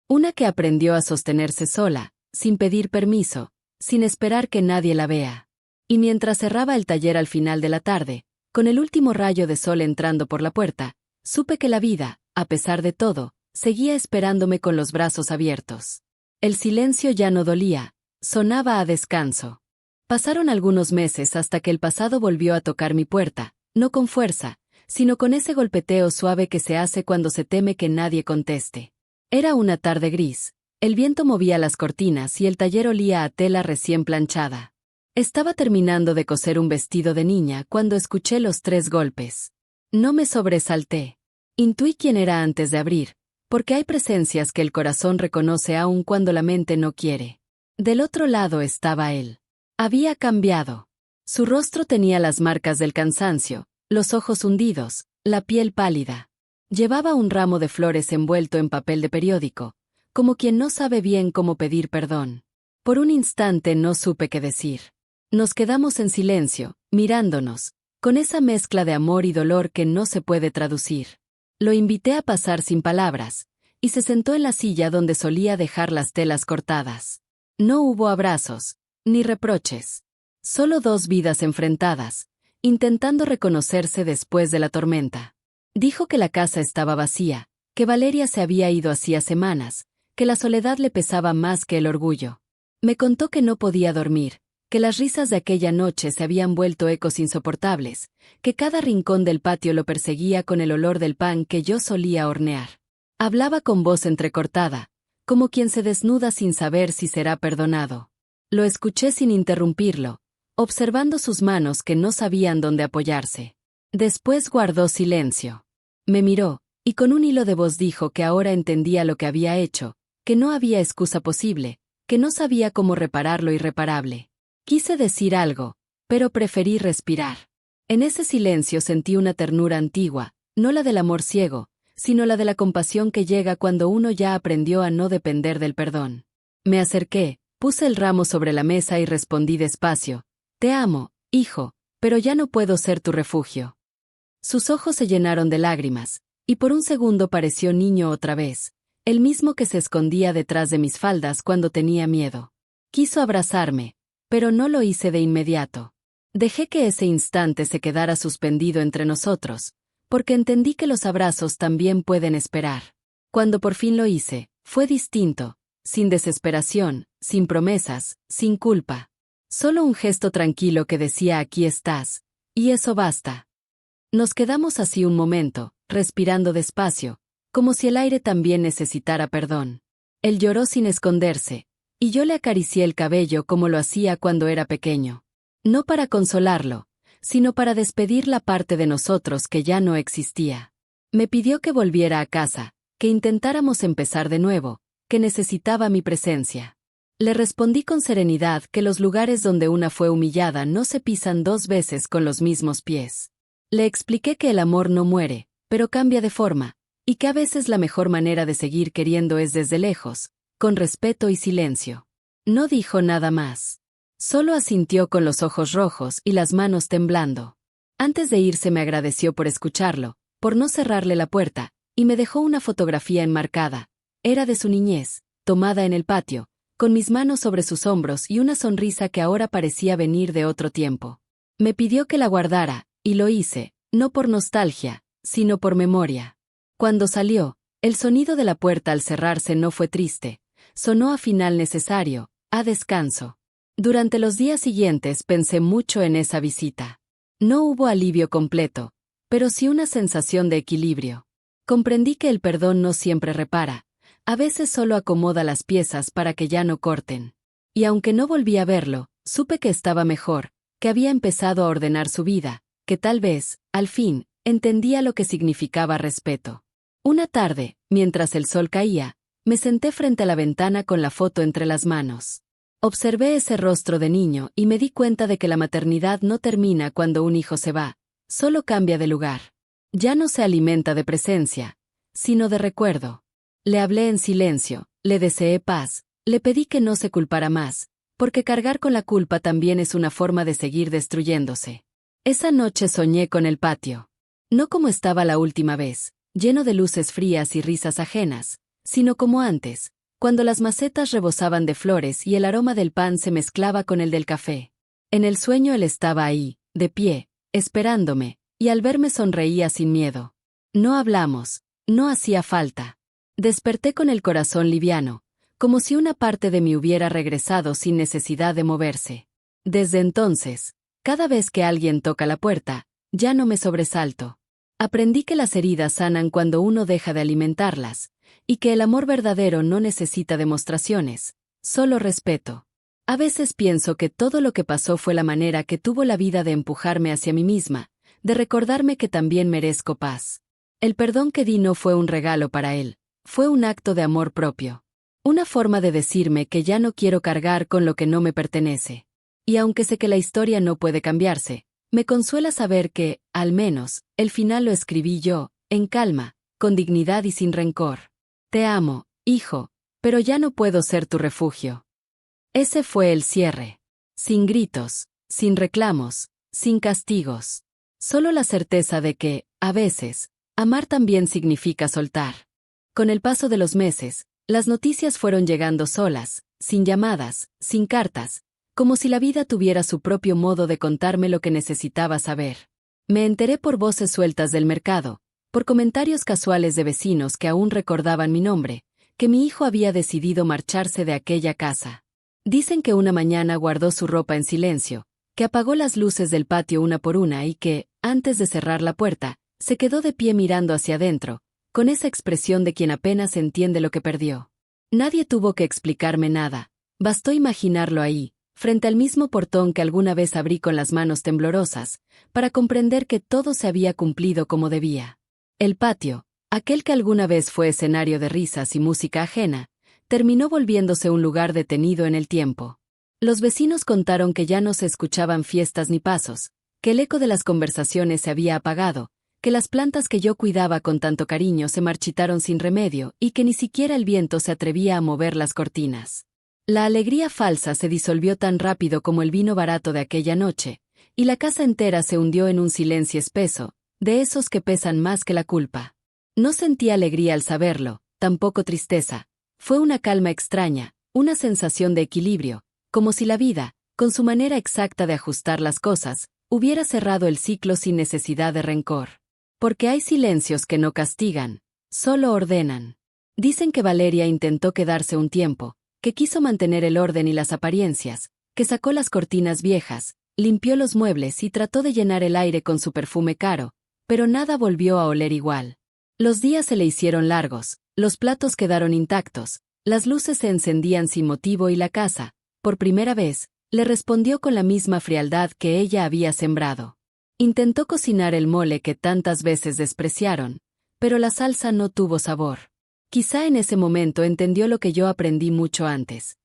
Una que aprendió a sostenerse sola, sin pedir permiso, sin esperar que nadie la vea. Y mientras cerraba el taller al final de la tarde, con el último rayo de sol entrando por la puerta, supe que la vida, a pesar de todo, seguía esperándome con los brazos abiertos. El silencio ya no dolía, sonaba a descanso. Pasaron algunos meses hasta que el pasado volvió a tocar mi puerta, no con fuerza, sino con ese golpeteo suave que se hace cuando se teme que nadie conteste. Era una tarde gris, el viento movía las cortinas y el taller olía a tela recién planchada. Estaba terminando de coser un vestido de niña cuando escuché los 3 golpes. No me sobresalté. Intuí quién era antes de abrir, porque hay presencias que el corazón reconoce aun cuando la mente no quiere. Del otro lado estaba él. Había cambiado. Su rostro tenía las marcas del cansancio, los ojos hundidos, la piel pálida. Llevaba un ramo de flores envuelto en papel de periódico, como quien no sabe bien cómo pedir perdón. Por un instante no supe qué decir. Nos quedamos en silencio, mirándonos, con esa mezcla de amor y dolor que no se puede traducir. Lo invité a pasar sin palabras, y se sentó en la silla donde solía dejar las telas cortadas. No hubo abrazos, ni reproches. Solo 2 vidas enfrentadas, intentando reconocerse después de la tormenta. Dijo que la casa estaba vacía, que Valeria se había ido hacía semanas, que la soledad le pesaba más que el orgullo. Me contó que no podía dormir, que las risas de aquella noche se habían vuelto ecos insoportables, que cada rincón del patio lo perseguía con el olor del pan que yo solía hornear. Hablaba con voz entrecortada, como quien se desnuda sin saber si será perdonado. Lo escuché sin interrumpirlo, observando sus manos que no sabían dónde apoyarse. Después guardó silencio. Me miró, y con un hilo de voz dijo que ahora entendía lo que había hecho, que no había excusa posible, que no sabía cómo reparar lo irreparable. Quise decir algo, pero preferí respirar. En ese silencio sentí una ternura antigua, no la del amor ciego, sino la de la compasión que llega cuando uno ya aprendió a no depender del perdón. Me acerqué, puse el ramo sobre la mesa y respondí despacio: «Te amo, hijo, pero ya no puedo ser tu refugio». Sus ojos se llenaron de lágrimas, y por un segundo pareció niño otra vez, el mismo que se escondía detrás de mis faldas cuando tenía miedo. Quiso abrazarme, pero no lo hice de inmediato. Dejé que ese instante se quedara suspendido entre nosotros, porque entendí que los abrazos también pueden esperar. Cuando por fin lo hice, fue distinto, sin desesperación, sin promesas, sin culpa. Solo un gesto tranquilo que decía «aquí estás», y eso basta. Nos quedamos así un momento, respirando despacio, como si el aire también necesitara perdón. Él lloró sin esconderse, y yo le acaricié el cabello como lo hacía cuando era pequeño. No para consolarlo, sino para despedir la parte de nosotros que ya no existía. Me pidió que volviera a casa, que intentáramos empezar de nuevo, que necesitaba mi presencia. Le respondí con serenidad que los lugares donde una fue humillada no se pisan 2 veces con los mismos pies. Le expliqué que el amor no muere, pero cambia de forma, y que a veces la mejor manera de seguir queriendo es desde lejos, con respeto y silencio. No dijo nada más. Solo asintió con los ojos rojos y las manos temblando. Antes de irse me agradeció por escucharlo, por no cerrarle la puerta, y me dejó una fotografía enmarcada. Era de su niñez, tomada en el patio, con mis manos sobre sus hombros y una sonrisa que ahora parecía venir de otro tiempo. Me pidió que la guardara, y lo hice, no por nostalgia, sino por memoria. Cuando salió, el sonido de la puerta al cerrarse no fue triste, sonó a final necesario, a descanso. Durante los días siguientes pensé mucho en esa visita. No hubo alivio completo, pero sí una sensación de equilibrio. Comprendí que el perdón no siempre repara, a veces solo acomoda las piezas para que ya no corten. Y aunque no volví a verlo, supe que estaba mejor, que había empezado a ordenar su vida, que tal vez, al fin, entendía lo que significaba respeto. Una tarde, mientras el sol caía, me senté frente a la ventana con la foto entre las manos. Observé ese rostro de niño y me di cuenta de que la maternidad no termina cuando un hijo se va, solo cambia de lugar. Ya no se alimenta de presencia, sino de recuerdo. Le hablé en silencio, le deseé paz, le pedí que no se culpara más, porque cargar con la culpa también es una forma de seguir destruyéndose. Esa noche soñé con el patio. No como estaba la última vez, lleno de luces frías y risas ajenas, sino como antes, cuando las macetas rebosaban de flores y el aroma del pan se mezclaba con el del café. En el sueño él estaba ahí, de pie, esperándome, y al verme sonreía sin miedo. No hablamos, no hacía falta. Desperté con el corazón liviano, como si una parte de mí hubiera regresado sin necesidad de moverse. Desde entonces, cada vez que alguien toca la puerta, ya no me sobresalto. Aprendí que las heridas sanan cuando uno deja de alimentarlas, y que el amor verdadero no necesita demostraciones, solo respeto. A veces pienso que todo lo que pasó fue la manera que tuvo la vida de empujarme hacia mí misma, de recordarme que también merezco paz. El perdón que di no fue un regalo para él, fue un acto de amor propio. Una forma de decirme que ya no quiero cargar con lo que no me pertenece. Y aunque sé que la historia no puede cambiarse, me consuela saber que, al menos, el final lo escribí yo, en calma, con dignidad y sin rencor. Te amo, hijo, pero ya no puedo ser tu refugio. Ese fue el cierre. Sin gritos, sin reclamos, sin castigos. Solo la certeza de que, a veces, amar también significa soltar. Con el paso de los meses, las noticias fueron llegando solas, sin llamadas, sin cartas, como si la vida tuviera su propio modo de contarme lo que necesitaba saber. Me enteré por voces sueltas del mercado, por comentarios casuales de vecinos que aún recordaban mi nombre, que mi hijo había decidido marcharse de aquella casa. Dicen que una mañana guardó su ropa en silencio, que apagó las luces del patio una por una y que, antes de cerrar la puerta, se quedó de pie mirando hacia adentro, con esa expresión de quien apenas entiende lo que perdió. Nadie tuvo que explicarme nada, bastó imaginarlo ahí, frente al mismo portón que alguna vez abrí con las manos temblorosas, para comprender que todo se había cumplido como debía. El patio, aquel que alguna vez fue escenario de risas y música ajena, terminó volviéndose un lugar detenido en el tiempo. Los vecinos contaron que ya no se escuchaban fiestas ni pasos, que el eco de las conversaciones se había apagado, que las plantas que yo cuidaba con tanto cariño se marchitaron sin remedio y que ni siquiera el viento se atrevía a mover las cortinas. La alegría falsa se disolvió tan rápido como el vino barato de aquella noche, y la casa entera se hundió en un silencio espeso, de esos que pesan más que la culpa. No sentí alegría al saberlo, tampoco tristeza. Fue una calma extraña, una sensación de equilibrio, como si la vida, con su manera exacta de ajustar las cosas, hubiera cerrado el ciclo sin necesidad de rencor. Porque hay silencios que no castigan, solo ordenan. Dicen que Valeria intentó quedarse un tiempo, que quiso mantener el orden y las apariencias, que sacó las cortinas viejas, limpió los muebles y trató de llenar el aire con su perfume caro, pero nada volvió a oler igual. Los días se le hicieron largos, los platos quedaron intactos, las luces se encendían sin motivo y la casa, por primera vez, le respondió con la misma frialdad que ella había sembrado. Intentó cocinar el mole que tantas veces despreciaron, pero la salsa no tuvo sabor. Quizá en ese momento entendió lo que yo aprendí mucho antes.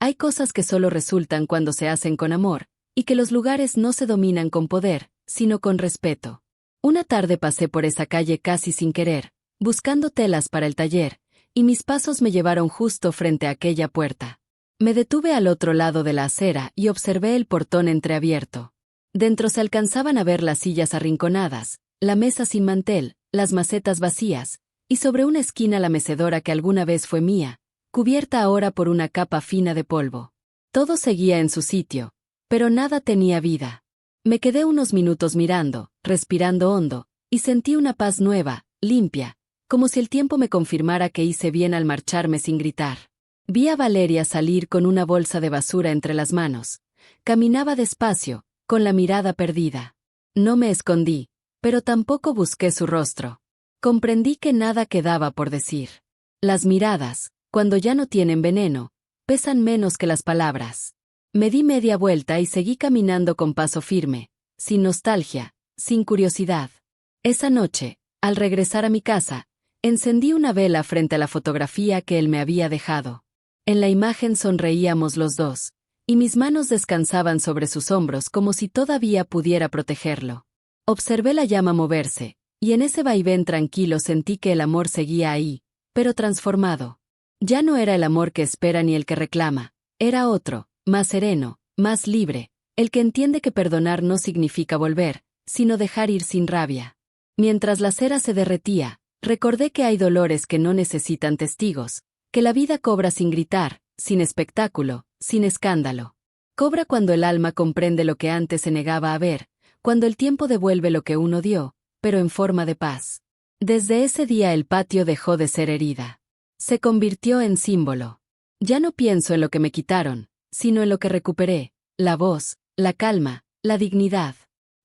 Hay cosas que solo resultan cuando se hacen con amor, y que los lugares no se dominan con poder, sino con respeto. Una tarde pasé por esa calle casi sin querer, buscando telas para el taller, y mis pasos me llevaron justo frente a aquella puerta. Me detuve al otro lado de la acera y observé el portón entreabierto. Dentro se alcanzaban a ver las sillas arrinconadas, la mesa sin mantel, las macetas vacías, y sobre una esquina la mecedora que alguna vez fue mía, cubierta ahora por una capa fina de polvo. Todo seguía en su sitio, pero nada tenía vida. Me quedé unos minutos mirando, respirando hondo, y sentí una paz nueva, limpia, como si el tiempo me confirmara que hice bien al marcharme sin gritar. Vi a Valeria salir con una bolsa de basura entre las manos. Caminaba despacio, con la mirada perdida. No me escondí, pero tampoco busqué su rostro. Comprendí que nada quedaba por decir. Las miradas, cuando ya no tienen veneno, pesan menos que las palabras. Me di media vuelta y seguí caminando con paso firme, sin nostalgia, sin curiosidad. Esa noche, al regresar a mi casa, encendí una vela frente a la fotografía que él me había dejado. En la imagen sonreíamos los dos, y mis manos descansaban sobre sus hombros como si todavía pudiera protegerlo. Observé la llama moverse, y en ese vaivén tranquilo sentí que el amor seguía ahí, pero transformado. Ya no era el amor que espera ni el que reclama, era otro, más sereno, más libre, el que entiende que perdonar no significa volver, sino dejar ir sin rabia. Mientras la cera se derretía, recordé que hay dolores que no necesitan testigos, que la vida cobra sin gritar, sin espectáculo, sin escándalo. Cobra cuando el alma comprende lo que antes se negaba a ver, cuando el tiempo devuelve lo que uno dio, pero en forma de paz. Desde ese día el patio dejó de ser herida. Se convirtió en símbolo. Ya no pienso en lo que me quitaron, sino en lo que recuperé, la voz, la calma, la dignidad.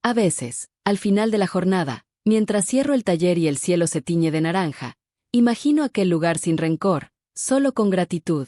A veces, al final de la jornada, mientras cierro el taller y el cielo se tiñe de naranja, imagino aquel lugar sin rencor, solo con gratitud.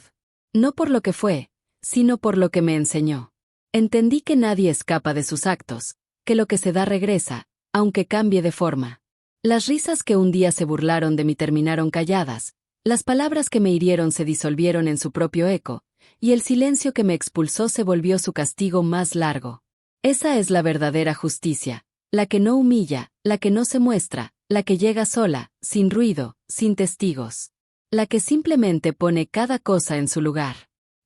No por lo que fue, sino por lo que me enseñó. Entendí que nadie escapa de sus actos, que lo que se da regresa, aunque cambie de forma. Las risas que un día se burlaron de mí terminaron calladas, las palabras que me hirieron se disolvieron en su propio eco, y el silencio que me expulsó se volvió su castigo más largo. Esa es la verdadera justicia, la que no humilla, la que no se muestra, la que llega sola, sin ruido, sin testigos. La que simplemente pone cada cosa en su lugar.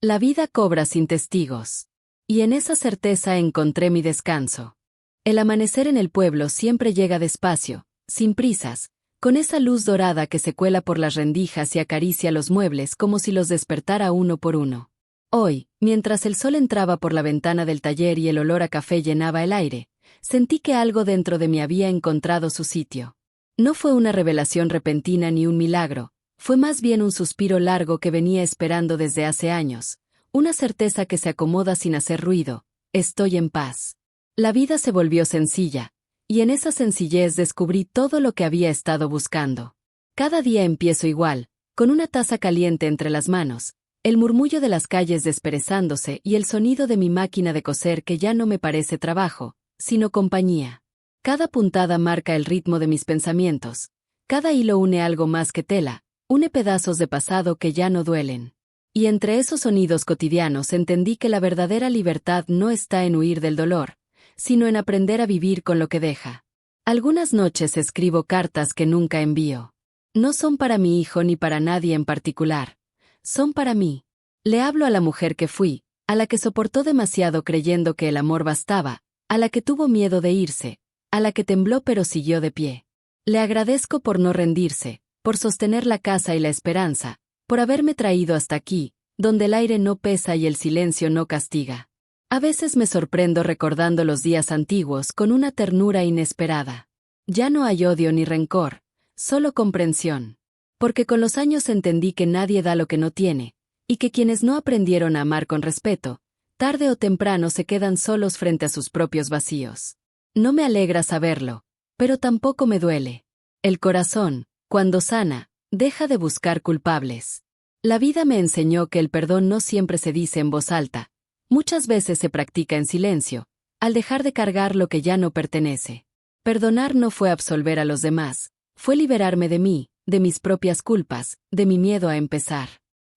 La vida cobra sin testigos. Y en esa certeza encontré mi descanso. El amanecer en el pueblo siempre llega despacio, sin prisas, con esa luz dorada que se cuela por las rendijas y acaricia los muebles como si los despertara uno por uno. Hoy, mientras el sol entraba por la ventana del taller y el olor a café llenaba el aire, sentí que algo dentro de mí había encontrado su sitio. No fue una revelación repentina ni un milagro, fue más bien un suspiro largo que venía esperando desde hace años, una certeza que se acomoda sin hacer ruido, estoy en paz. La vida se volvió sencilla, y en esa sencillez descubrí todo lo que había estado buscando. Cada día empiezo igual, con una taza caliente entre las manos, el murmullo de las calles desperezándose y el sonido de mi máquina de coser que ya no me parece trabajo, sino compañía. Cada puntada marca el ritmo de mis pensamientos, cada hilo une algo más que tela, une pedazos de pasado que ya no duelen. Y entre esos sonidos cotidianos entendí que la verdadera libertad no está en huir del dolor, sino en aprender a vivir con lo que deja. Algunas noches escribo cartas que nunca envío. No son para mi hijo ni para nadie en particular. Son para mí. Le hablo a la mujer que fui, a la que soportó demasiado creyendo que el amor bastaba, a la que tuvo miedo de irse, a la que tembló pero siguió de pie. Le agradezco por no rendirse, por sostener la casa y la esperanza, por haberme traído hasta aquí, donde el aire no pesa y el silencio no castiga. A veces me sorprendo recordando los días antiguos con una ternura inesperada. Ya no hay odio ni rencor, solo comprensión. Porque con los años entendí que nadie da lo que no tiene, y que quienes no aprendieron a amar con respeto, tarde o temprano se quedan solos frente a sus propios vacíos. No me alegra saberlo, pero tampoco me duele. El corazón, cuando sana, deja de buscar culpables. La vida me enseñó que el perdón no siempre se dice en voz alta, muchas veces se practica en silencio, al dejar de cargar lo que ya no pertenece. Perdonar no fue absolver a los demás, fue liberarme de mí, de mis propias culpas, de mi miedo a empezar.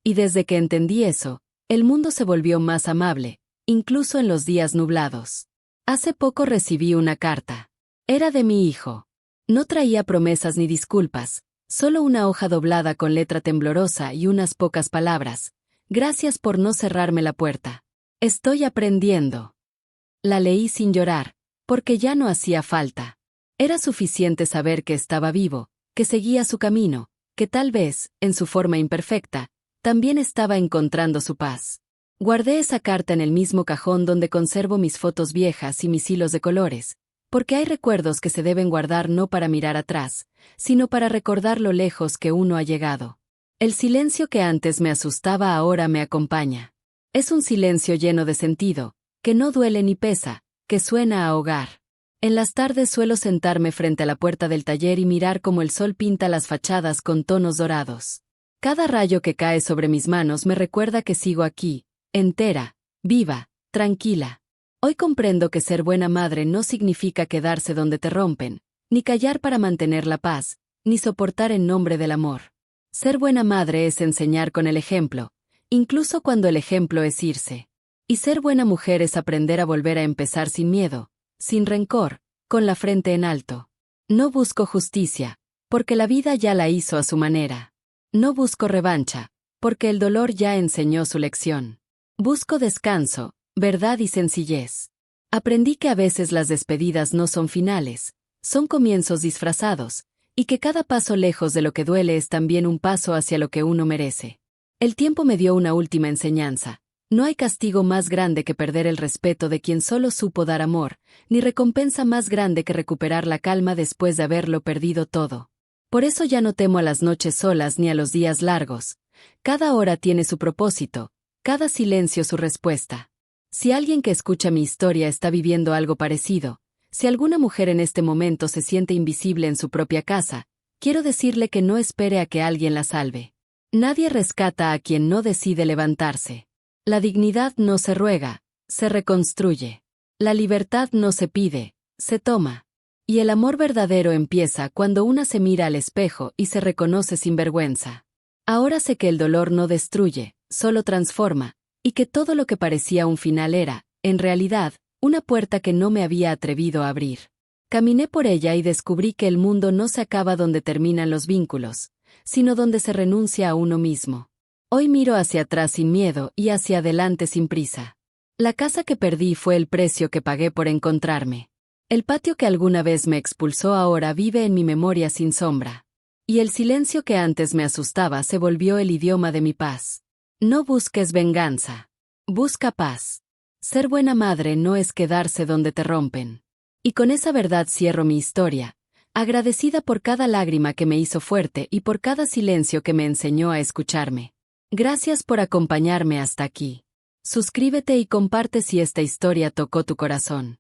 Y desde que entendí eso, el mundo se volvió más amable, incluso en los días nublados. Hace poco recibí una carta. Era de mi hijo. No traía promesas ni disculpas, solo una hoja doblada con letra temblorosa y unas pocas palabras. Gracias por no cerrarme la puerta. Estoy aprendiendo. La leí sin llorar, porque ya no hacía falta. Era suficiente saber que estaba vivo, que seguía su camino, que tal vez, en su forma imperfecta, también estaba encontrando su paz. Guardé esa carta en el mismo cajón donde conservo mis fotos viejas y mis hilos de colores, Porque hay recuerdos que se deben guardar no para mirar atrás, sino para recordar lo lejos que uno ha llegado. El silencio que antes me asustaba ahora me acompaña. Es un silencio lleno de sentido, que no duele ni pesa, que suena a hogar. En las tardes suelo sentarme frente a la puerta del taller y mirar cómo el sol pinta las fachadas con tonos dorados. Cada rayo que cae sobre mis manos me recuerda que sigo aquí, entera, viva, tranquila. Hoy comprendo que ser buena madre no significa quedarse donde te rompen, ni callar para mantener la paz, ni soportar en nombre del amor. Ser buena madre es enseñar con el ejemplo, incluso cuando el ejemplo es irse. Y ser buena mujer es aprender a volver a empezar sin miedo, sin rencor, con la frente en alto. No busco justicia, porque la vida ya la hizo a su manera. No busco revancha, porque el dolor ya enseñó su lección. Busco descanso, verdad y sencillez. Aprendí que a veces las despedidas no son finales, son comienzos disfrazados, y que cada paso lejos de lo que duele es también un paso hacia lo que uno merece. El tiempo me dio una última enseñanza. No hay castigo más grande que perder el respeto de quien solo supo dar amor, ni recompensa más grande que recuperar la calma después de haberlo perdido todo. Por eso ya no temo a las noches solas ni a los días largos. Cada hora tiene su propósito, cada silencio su respuesta. Si alguien que escucha mi historia está viviendo algo parecido, si alguna mujer en este momento se siente invisible en su propia casa, quiero decirle que no espere a que alguien la salve. Nadie rescata a quien no decide levantarse. La dignidad no se ruega, se reconstruye. La libertad no se pide, se toma. Y el amor verdadero empieza cuando una se mira al espejo y se reconoce sin vergüenza. Ahora sé que el dolor no destruye, solo transforma, y que todo lo que parecía un final era, en realidad, una puerta que no me había atrevido a abrir. Caminé por ella y descubrí que el mundo no se acaba donde terminan los vínculos, sino donde se renuncia a uno mismo. Hoy miro hacia atrás sin miedo y hacia adelante sin prisa. La casa que perdí fue el precio que pagué por encontrarme. El patio que alguna vez me expulsó ahora vive en mi memoria sin sombra. Y el silencio que antes me asustaba se volvió el idioma de mi paz. No busques venganza. Busca paz. Ser buena madre no es quedarse donde te rompen. Y con esa verdad cierro mi historia, agradecida por cada lágrima que me hizo fuerte y por cada silencio que me enseñó a escucharme. Gracias por acompañarme hasta aquí. Suscríbete y comparte si esta historia tocó tu corazón.